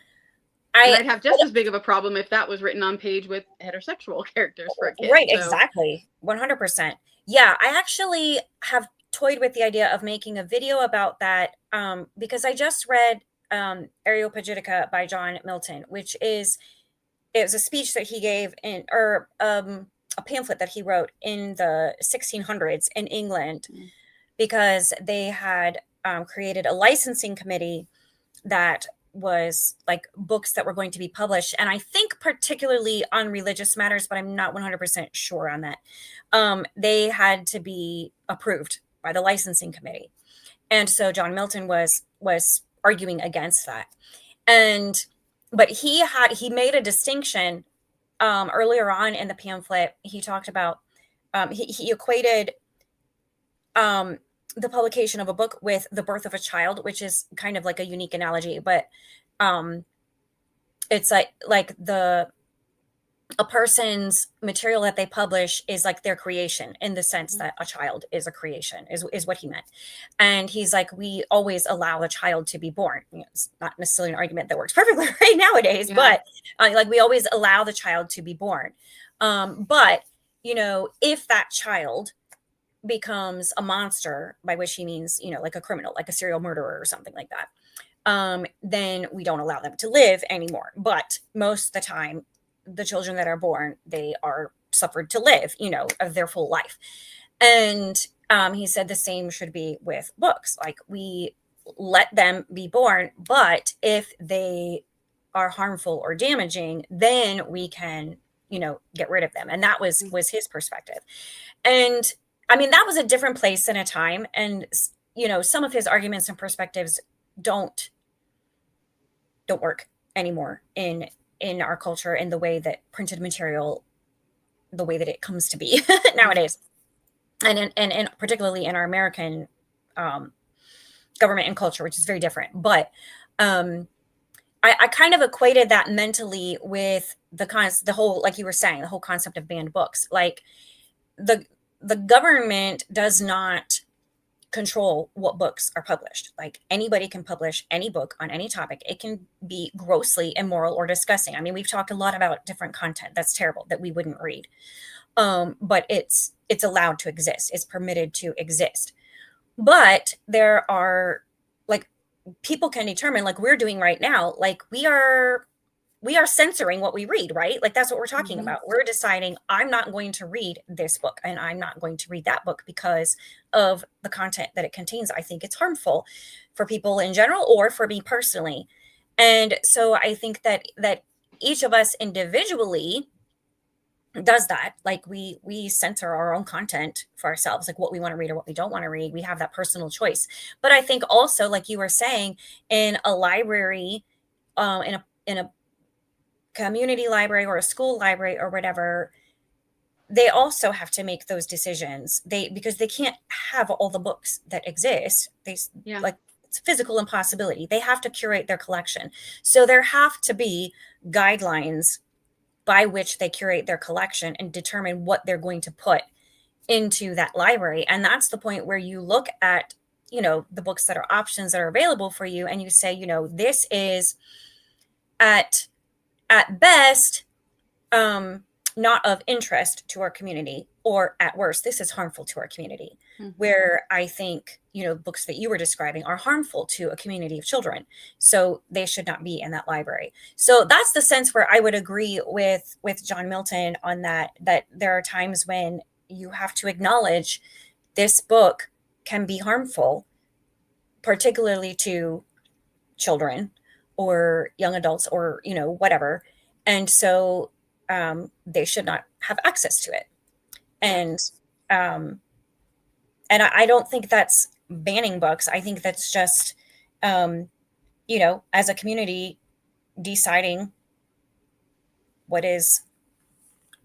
And I, I'd have just as big of a problem if that was written on page with heterosexual characters for a kid. right, So exactly. 100%. Yeah, I actually have toyed with the idea of making a video about that, because I just read Areopagitica by John Milton, which is, it was a speech that he gave in, or a pamphlet that he wrote in the 1600s in England, because they had created a licensing committee that was like books that were going to be published, and I think particularly on religious matters, but I'm not 100% sure on that. They had to be approved by the licensing committee, and so John Milton was arguing against that. And but he made a distinction earlier on in the pamphlet. He talked about, he equated um, the publication of a book with the birth of a child, which is kind of like a unique analogy, but um, it's like the a person's material that they publish is like their creation, in the sense that a child is a creation, is what he meant. And he's like, we always allow a child to be born. You know, it's not necessarily an argument that works perfectly right nowadays, yeah. but like we always allow the child to be born. But if that child becomes a monster, by which he means, like a criminal, like a serial murderer or something like that, then we don't allow them to live anymore. But most of the time, the children that are born, they are suffered to live, their full life. And he said the same should be with books. Like, we let them be born, but if they are harmful or damaging, then we can, get rid of them. And that was his perspective. And I mean, that was a different place and a time. And, some of his arguments and perspectives don't work anymore in our culture, in the way that printed material, the way that it comes to be nowadays. And particularly in our American government and culture, which is very different. But I kind of equated that mentally with the whole, like you were saying, the whole concept of banned books. Like, the government does not control what books are published. Like, anybody can publish any book on any topic. It can be grossly immoral or disgusting. I mean, we've talked a lot about different content that's terrible, that we wouldn't read. But it's allowed to exist. It's permitted to exist. But there are, like, people can determine, like we're doing right now, like we are censoring what we read, right? Like, that's what we're talking about. We're deciding, I'm not going to read this book and I'm not going to read that book because of the content that it contains. I think it's harmful for people in general, or for me personally. And so I think that each of us individually does that. Like, we censor our own content for ourselves, like what we want to read or what we don't want to read. We have that personal choice. But I think also, like you were saying, in a library, in a community library or a school library or whatever, they also have to make those decisions. Because they can't have all the books that exist. Like, it's a physical impossibility. They have to curate their collection. So there have to be guidelines by which they curate their collection and determine what they're going to put into that library. And that's the point where you look at, the books that are options that are available for you, and you say, this is at best not of interest to our community, or at worst, this is harmful to our community. Where I think, books that you were describing are harmful to a community of children, so they should not be in that library. So that's the sense where I would agree with John Milton on that there are times when you have to acknowledge this book can be harmful, particularly to children or young adults, or whatever. And so they should not have access to it. And I don't think that's banning books. I think that's just as a community, deciding what is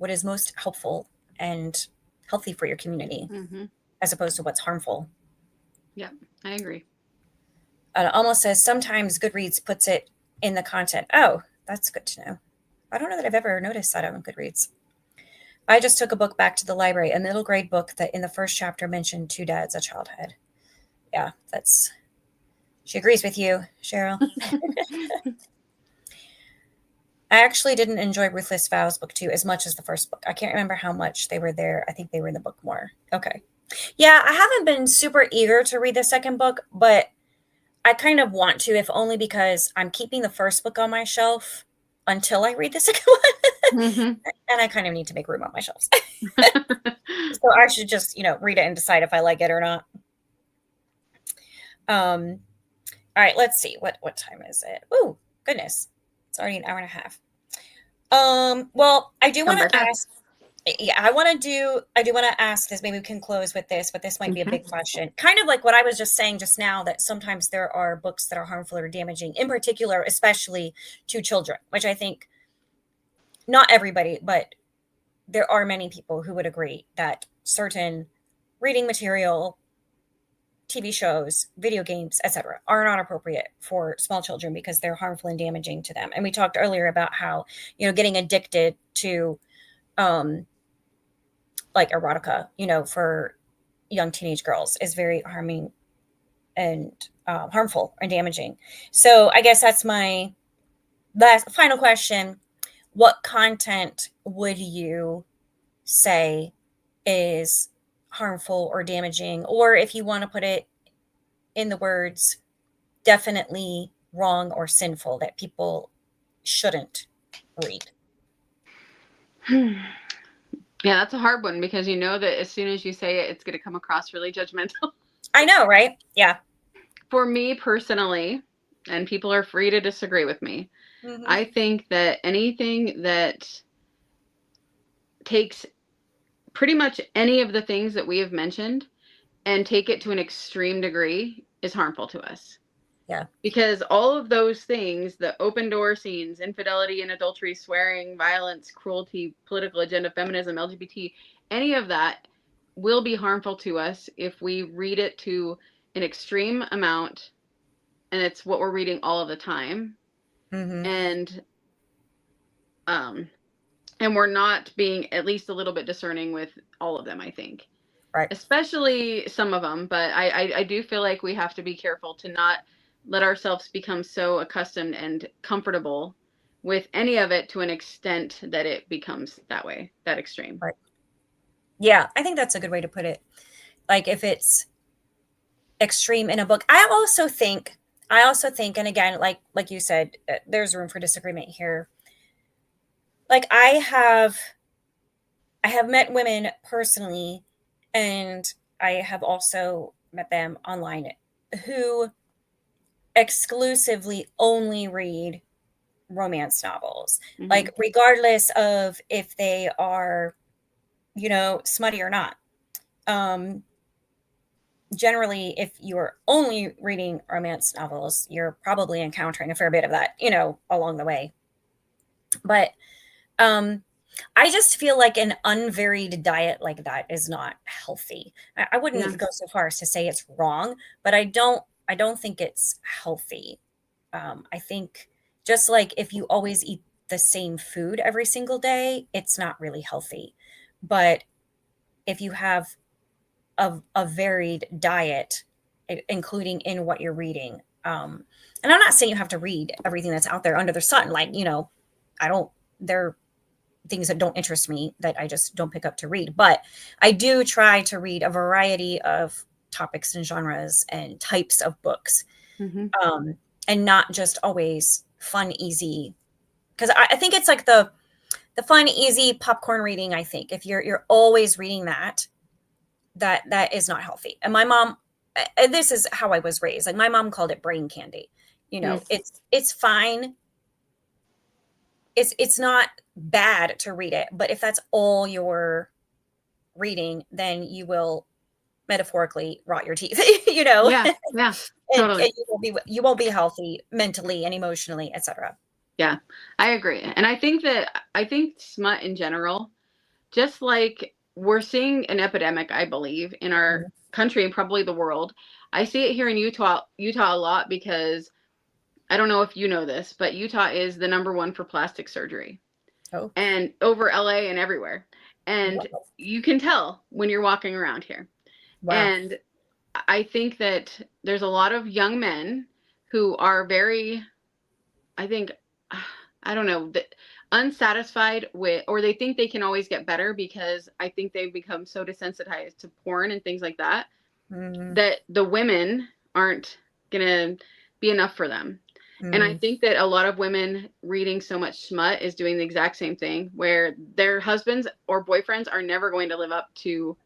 most helpful and healthy for your community, as opposed to what's harmful. Yeah, I agree. Almost says, sometimes Goodreads puts it in the content. Oh, that's good to know. I don't know that I've ever noticed that on Goodreads. I just took a book back to the library, a middle grade book that in the first chapter mentioned two dads a child had. Yeah, that's She agrees with you, Cheryl. I actually didn't enjoy Ruthless Vows book 2 as much as the first book. I can't remember how much they were there. I think they were in the book more. Okay. Yeah, I haven't been super eager to read the second book, but I kind of want to, if only because I'm keeping the first book on my shelf until I read the second one. Mhm. And I kind of need to make room on my shelves. So I should just, read it and decide if I like it or not. All right, let's see. What time is it? Oh, goodness. It's already an hour and a half. Well, I do want Come back to up. ask. Yeah, I do want to ask this. Maybe we can close with this, but this might be a Okay. big question. Kind of like what I was just saying just now, that sometimes there are books that are harmful or damaging, in particular, especially to children, which I think not everybody, but there are many people who would agree that certain reading material, TV shows, video games, etc., are not appropriate for small children because they're harmful and damaging to them. And we talked earlier about how, getting addicted to like erotica, for young teenage girls is very harming and harmful and damaging. So I guess that's my last final question. What content would you say is harmful or damaging? Or if you want to put it in the words, definitely wrong or sinful that people shouldn't read? Yeah, that's a hard one because you know that as soon as you say it, it's going to come across really judgmental. I know, right? Yeah. For me personally, and people are free to disagree with me, Mm-hmm. I think that anything that takes pretty much any of the things that we have mentioned and take it to an extreme degree is harmful to us. Yeah. Because all of those things, the open door scenes, infidelity and adultery, swearing, violence, cruelty, political agenda, feminism, LGBT, any of that will be harmful to us if we read it to an extreme amount and it's what we're reading all of the time. Mm-hmm. And um and we're not being at least a little bit discerning with all of them, I think. Right. Especially some of them, but I do feel like we have to be careful to not let ourselves become so accustomed and comfortable with any of it to an extent that it becomes that way, that extreme. Right. Yeah, I think that's a good way to put it. Like if it's extreme in a book. I also think, and again, like you said, there's room for disagreement here. Like I have met women personally, and I have also met them online who exclusively only read romance novels. Mm-hmm. Like regardless of if they are, smutty or not. Um, Generally, if you're only reading romance novels, you're probably encountering a fair bit of that, along the way. But um, I just feel like an unvaried diet like that is not healthy. I Yeah. wouldn't go so far as to say it's wrong, but I don't think it's healthy. I think just like if you always eat the same food every single day, it's not really healthy. But if you have a varied diet, including in what you're reading. And I'm not saying you have to read everything that's out there under the sun. Like, I don't, there are things that don't interest me that I just don't pick up to read. But I do try to read a variety of topics and genres and types of books, Mm-hmm. and not just always fun, easy. Because I think it's like the fun, easy popcorn reading. I think if you're always reading that is not healthy. And my mom, this is how I was raised. Like my mom called it brain candy. Mm. It's fine. It's not bad to read it, but if that's all you're reading, then you will metaphorically rot your teeth, Yeah. Yeah. and Totally. you won't be healthy mentally and emotionally, etc. Yeah. I agree. And I think smut in general, just like we're seeing an epidemic, I believe, in our Mhm. country and probably the world. I see it here in Utah a lot because I don't know if you know this, but Utah is the number one for plastic surgery Oh, and over LA and everywhere. And wow. you can tell when you're walking around here. Wow. And I think that there's a lot of young men who are very, I think, I don't know, unsatisfied with, or they think they can always get better because I think they've become so desensitized to porn and things like that, that the women aren't going to be enough for them. And I think that a lot of women reading so much smut is doing the exact same thing, where their husbands or boyfriends are never going to live up to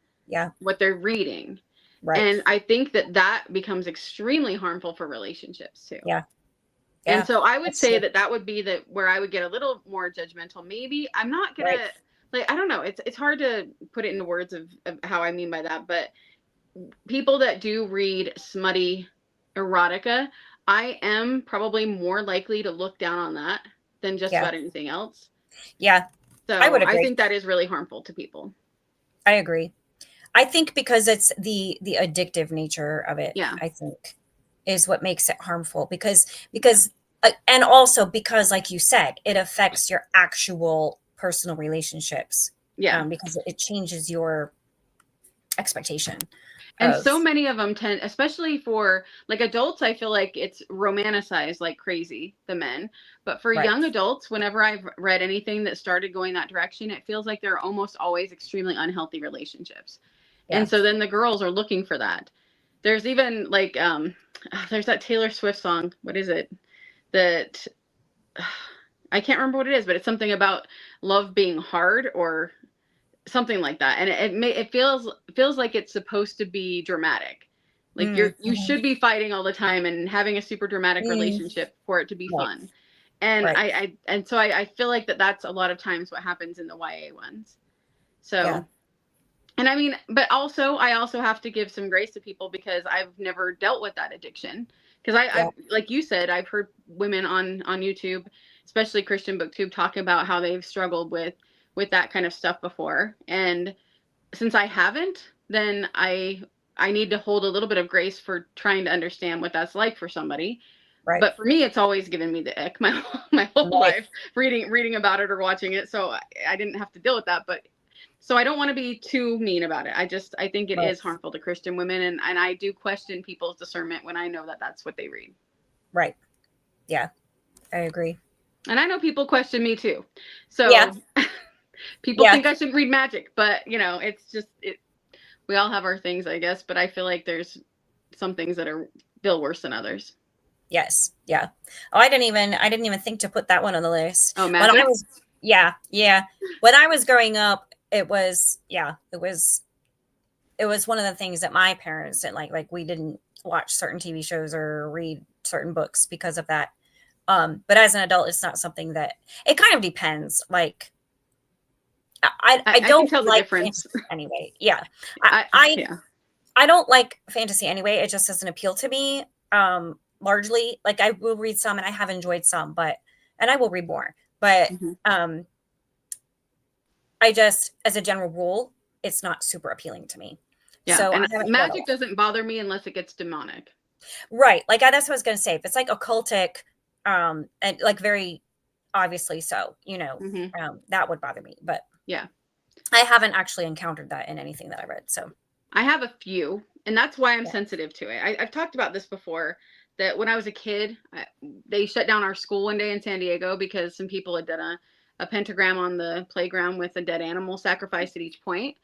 what they're reading. Right. And I think that that becomes extremely harmful for relationships too. Yeah. And so I would That's say true. that would be where I would get a little more judgmental. Maybe I'm not gonna like, I don't know. It's hard to put it into words of how I mean by that, but people that do read smutty erotica, I am probably more likely to look down on that than just about anything else. Yeah. So I would agree. I think that is really harmful to people. I agree. I think because it's the addictive nature of it, Yeah. I think is what makes it harmful because and also because, like you said, it affects your actual personal relationships. Yeah. Because it changes your expectation. And so many of them tend, especially for like adults, I feel like it's romanticized like crazy, the men. But for young adults, whenever I've read anything that started going that direction, it feels like they're almost always extremely unhealthy relationships. And so then the girls are looking for that. There's even like, there's that Taylor Swift song. What is it? That I can't remember what it is, but it's something about love being hard or something like that. And it feels like it's supposed to be dramatic. Like you should be fighting all the time and having a super dramatic relationship for it to be fun. And and so I feel like that's a lot of times what happens in the YA ones. So and I mean, but also I also have to give some grace to people because I've never dealt with that addiction. Because I like you said, I've heard women on YouTube, especially Christian BookTube, talk about how they've struggled with that kind of stuff before. And since I haven't, then I need to hold a little bit of grace for trying to understand what that's like for somebody. Right. But for me, it's always given me the ick my whole life reading about it or watching it. So I didn't have to deal with that. But so I don't want to be too mean about it. I think it is harmful to Christian women. And I do question people's discernment when I know that that's what they read. Right. Yeah, I agree. And I know people question me too. So people think I should read magic, but you know, it's just we all have our things, I guess, but I feel like there's some things that feel worse than others. Yes. Yeah. Oh, I didn't even think to put that one on the list. Oh, magic. When I was when I was growing up, it was one of the things that my parents didn't like. Like we didn't watch certain TV shows or read certain books because of that. But as an adult, it's not something that it kind of depends. Like I don't can tell like the difference anyway. Yeah. I don't like fantasy anyway. It just doesn't appeal to me. Largely, like I will read some and I have enjoyed some, and I will read more. But I just, as a general rule, it's not super appealing to me. Yeah. So and magic doesn't bother me unless it gets demonic. Right. Like that's what I was going to say. If it's like occultic, and like very obviously so, that would bother me. But yeah, I haven't actually encountered that in anything that I read. So I have a few, and that's why I'm sensitive to it. I've talked about this before, that when I was a kid, they shut down our school one day in San Diego because some people had done a pentagram on the playground with a dead animal sacrificed at each point.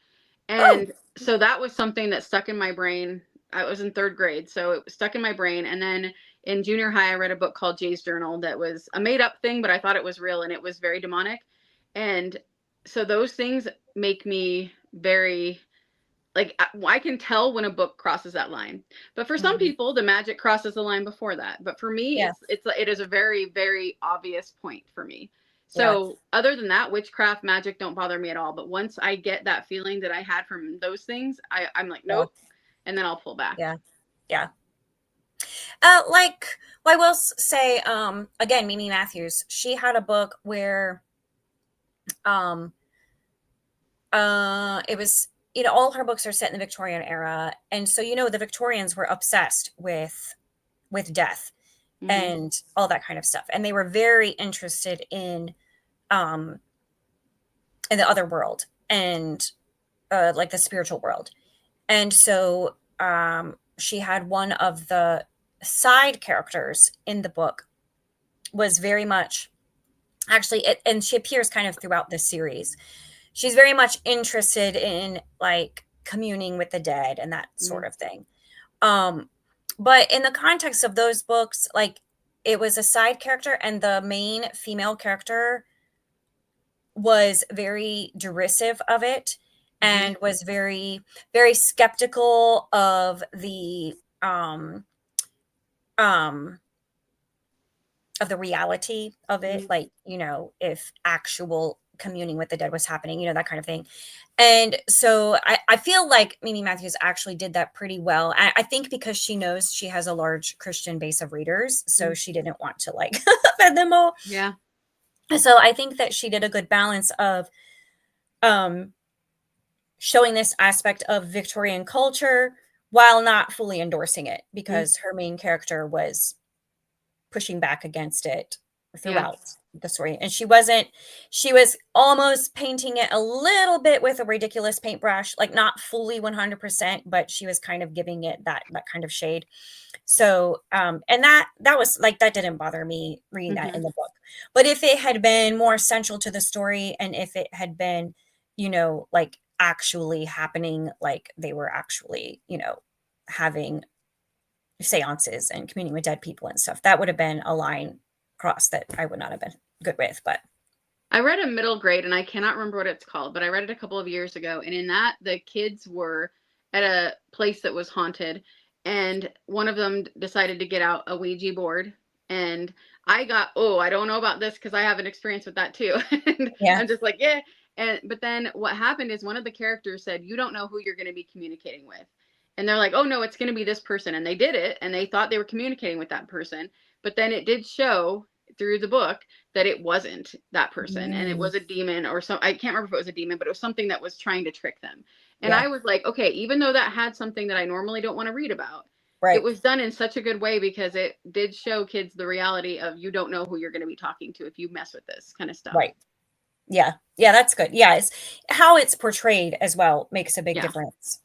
And so that was something that stuck in my brain. I was in 3rd grade, so it was stuck in my brain. And then in junior high, I read a book called Jay's Journal that was a made up thing, but I thought it was real and it was very demonic. And so those things make me very, like, I can tell when a book crosses that line. But for some people, the magic crosses the line before that. But for me, it is a very, very obvious point for me. So other than that, witchcraft, magic don't bother me at all. But once I get that feeling that I had from those things, I'm like, nope. And then I'll pull back. Yeah. I will say, again, Mimi Matthews, she had a book where, it was, all her books are set in the Victorian era. And so, the Victorians were obsessed with death and all that kind of stuff. And they were very interested in the other world and, like the spiritual world. And so, she had one of the side characters in the book was very much actually, and she appears kind of throughout this series. She's very much interested in like communing with the dead and that sort of thing. But in the context of those books, like it was a side character, and the main female character was very derisive of it and was very, very skeptical of the reality of it, like, you know, if actual communing with the dead was happening, you know, that kind of thing. And so I feel like Mimi Matthews actually did that pretty well. I think because she knows she has a large Christian base of readers, so she didn't want to like offend them all. Yeah. So I think that she did a good balance of showing this aspect of Victorian culture while not fully endorsing it, because her main character was pushing back against it throughout the story. And she was almost painting it a little bit with a ridiculous paintbrush, like not fully 100%, but she was kind of giving it that kind of shade. So, and that was like, that didn't bother me reading that in the book. But if it had been more central to the story, and if it had been, you know, like actually happening, like they were actually, you know, having seances and communing with dead people and stuff, that would have been a line cross that I would not have been good with. But I read a middle grade, and I cannot remember what it's called, but I read it a couple of years ago. And in that, the kids were at a place that was haunted, and one of them decided to get out a Ouija board. And I got, oh, I don't know about this because I have an experience with that too. And yeah, I'm just like, yeah. But then what happened is one of the characters said, you don't know who you're going to be communicating with. And they're like, oh no, it's going to be this person. And they did it, and they thought they were communicating with that person. But then it did show through the book that it wasn't that person, and it was a demon or some, I can't remember if it was a demon, but it was something that was trying to trick them. And I was like, okay, even though that had something that I normally don't want to read about, it was done in such a good way, because it did show kids the reality of, you don't know who you're going to be talking to if you mess with this kind of stuff. Right. Yeah. Yeah, that's good. Yeah, it's how it's portrayed as well makes a big difference.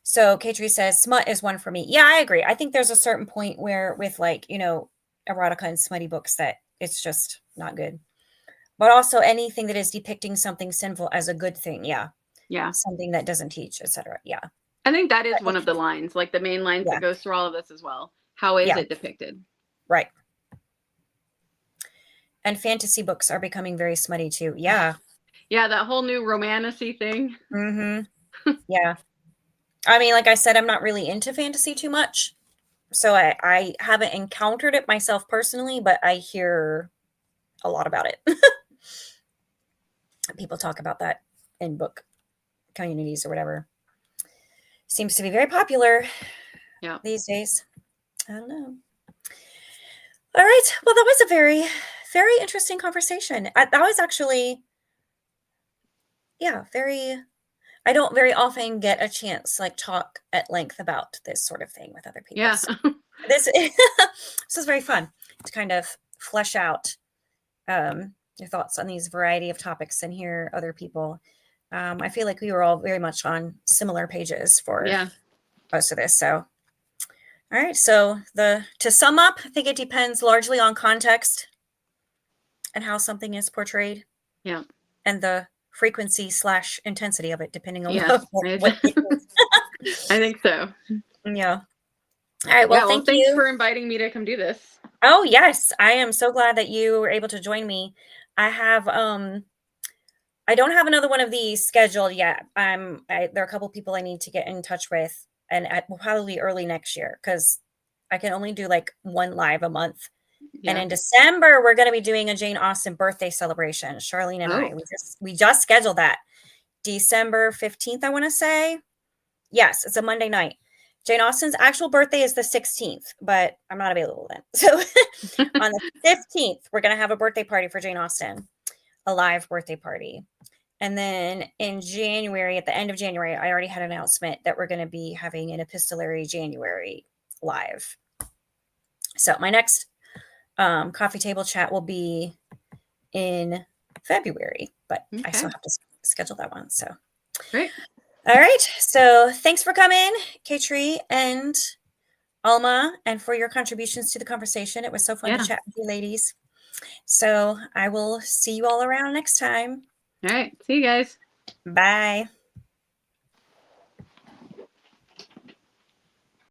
So Katri says smut is one for me. Yeah, I agree. I think there's a certain point where with like, you know, erotica and smutty books that it's just not good. But also anything that is depicting something sinful as a good thing. Yeah. Yeah. Something that doesn't teach, etc. Yeah. I think that is one of the lines, like the main lines that goes through all of this as well. How is it depicted? Right. And fantasy books are becoming very smutty too. Yeah. Yeah, that whole new romantasy thing. Yeah. I mean, like I said, I'm not really into fantasy too much. So I haven't encountered it myself personally, but I hear a lot about it. People talk about that in book communities or whatever. Seems to be very popular these days. I don't know. All right. Well, that was a very, very interesting conversation. That was actually, very, I don't very often get a chance like talk at length about this sort of thing with other people. Yeah. So this is very fun to kind of flesh out your thoughts on these variety of topics and hear other people. I feel like we were all very much on similar pages for most of this. So, all right. So to sum up, I think it depends largely on context and how something is portrayed. Yeah. And the frequency/intensity of it, depending on what I think so. Yeah. All right. Well, thanks for inviting me to come do this. Oh, yes. I am so glad that you were able to join me. I have, I don't have another one of these scheduled yet. There are a couple people I need to get in touch with, and probably early next year, because I can only do like one live a month. Yeah. And in December, we're going to be doing a Jane Austen birthday celebration. Charlene and I, we just scheduled that. December 15th, I want to say. Yes, it's a Monday night. Jane Austen's actual birthday is the 16th, but I'm not available then. So on the 15th, we're going to have a birthday party for Jane Austen, a live birthday party. And then in January, at the end of January, I already had an announcement that we're going to be having an epistolary January live. So my next coffee table chat will be in February, but I still have to schedule that one. So great. All right. So thanks for coming, Katri, and Alma, and for your contributions to the conversation. It was so fun to chat with you ladies. So I will see you all around next time. All right. See you guys. Bye.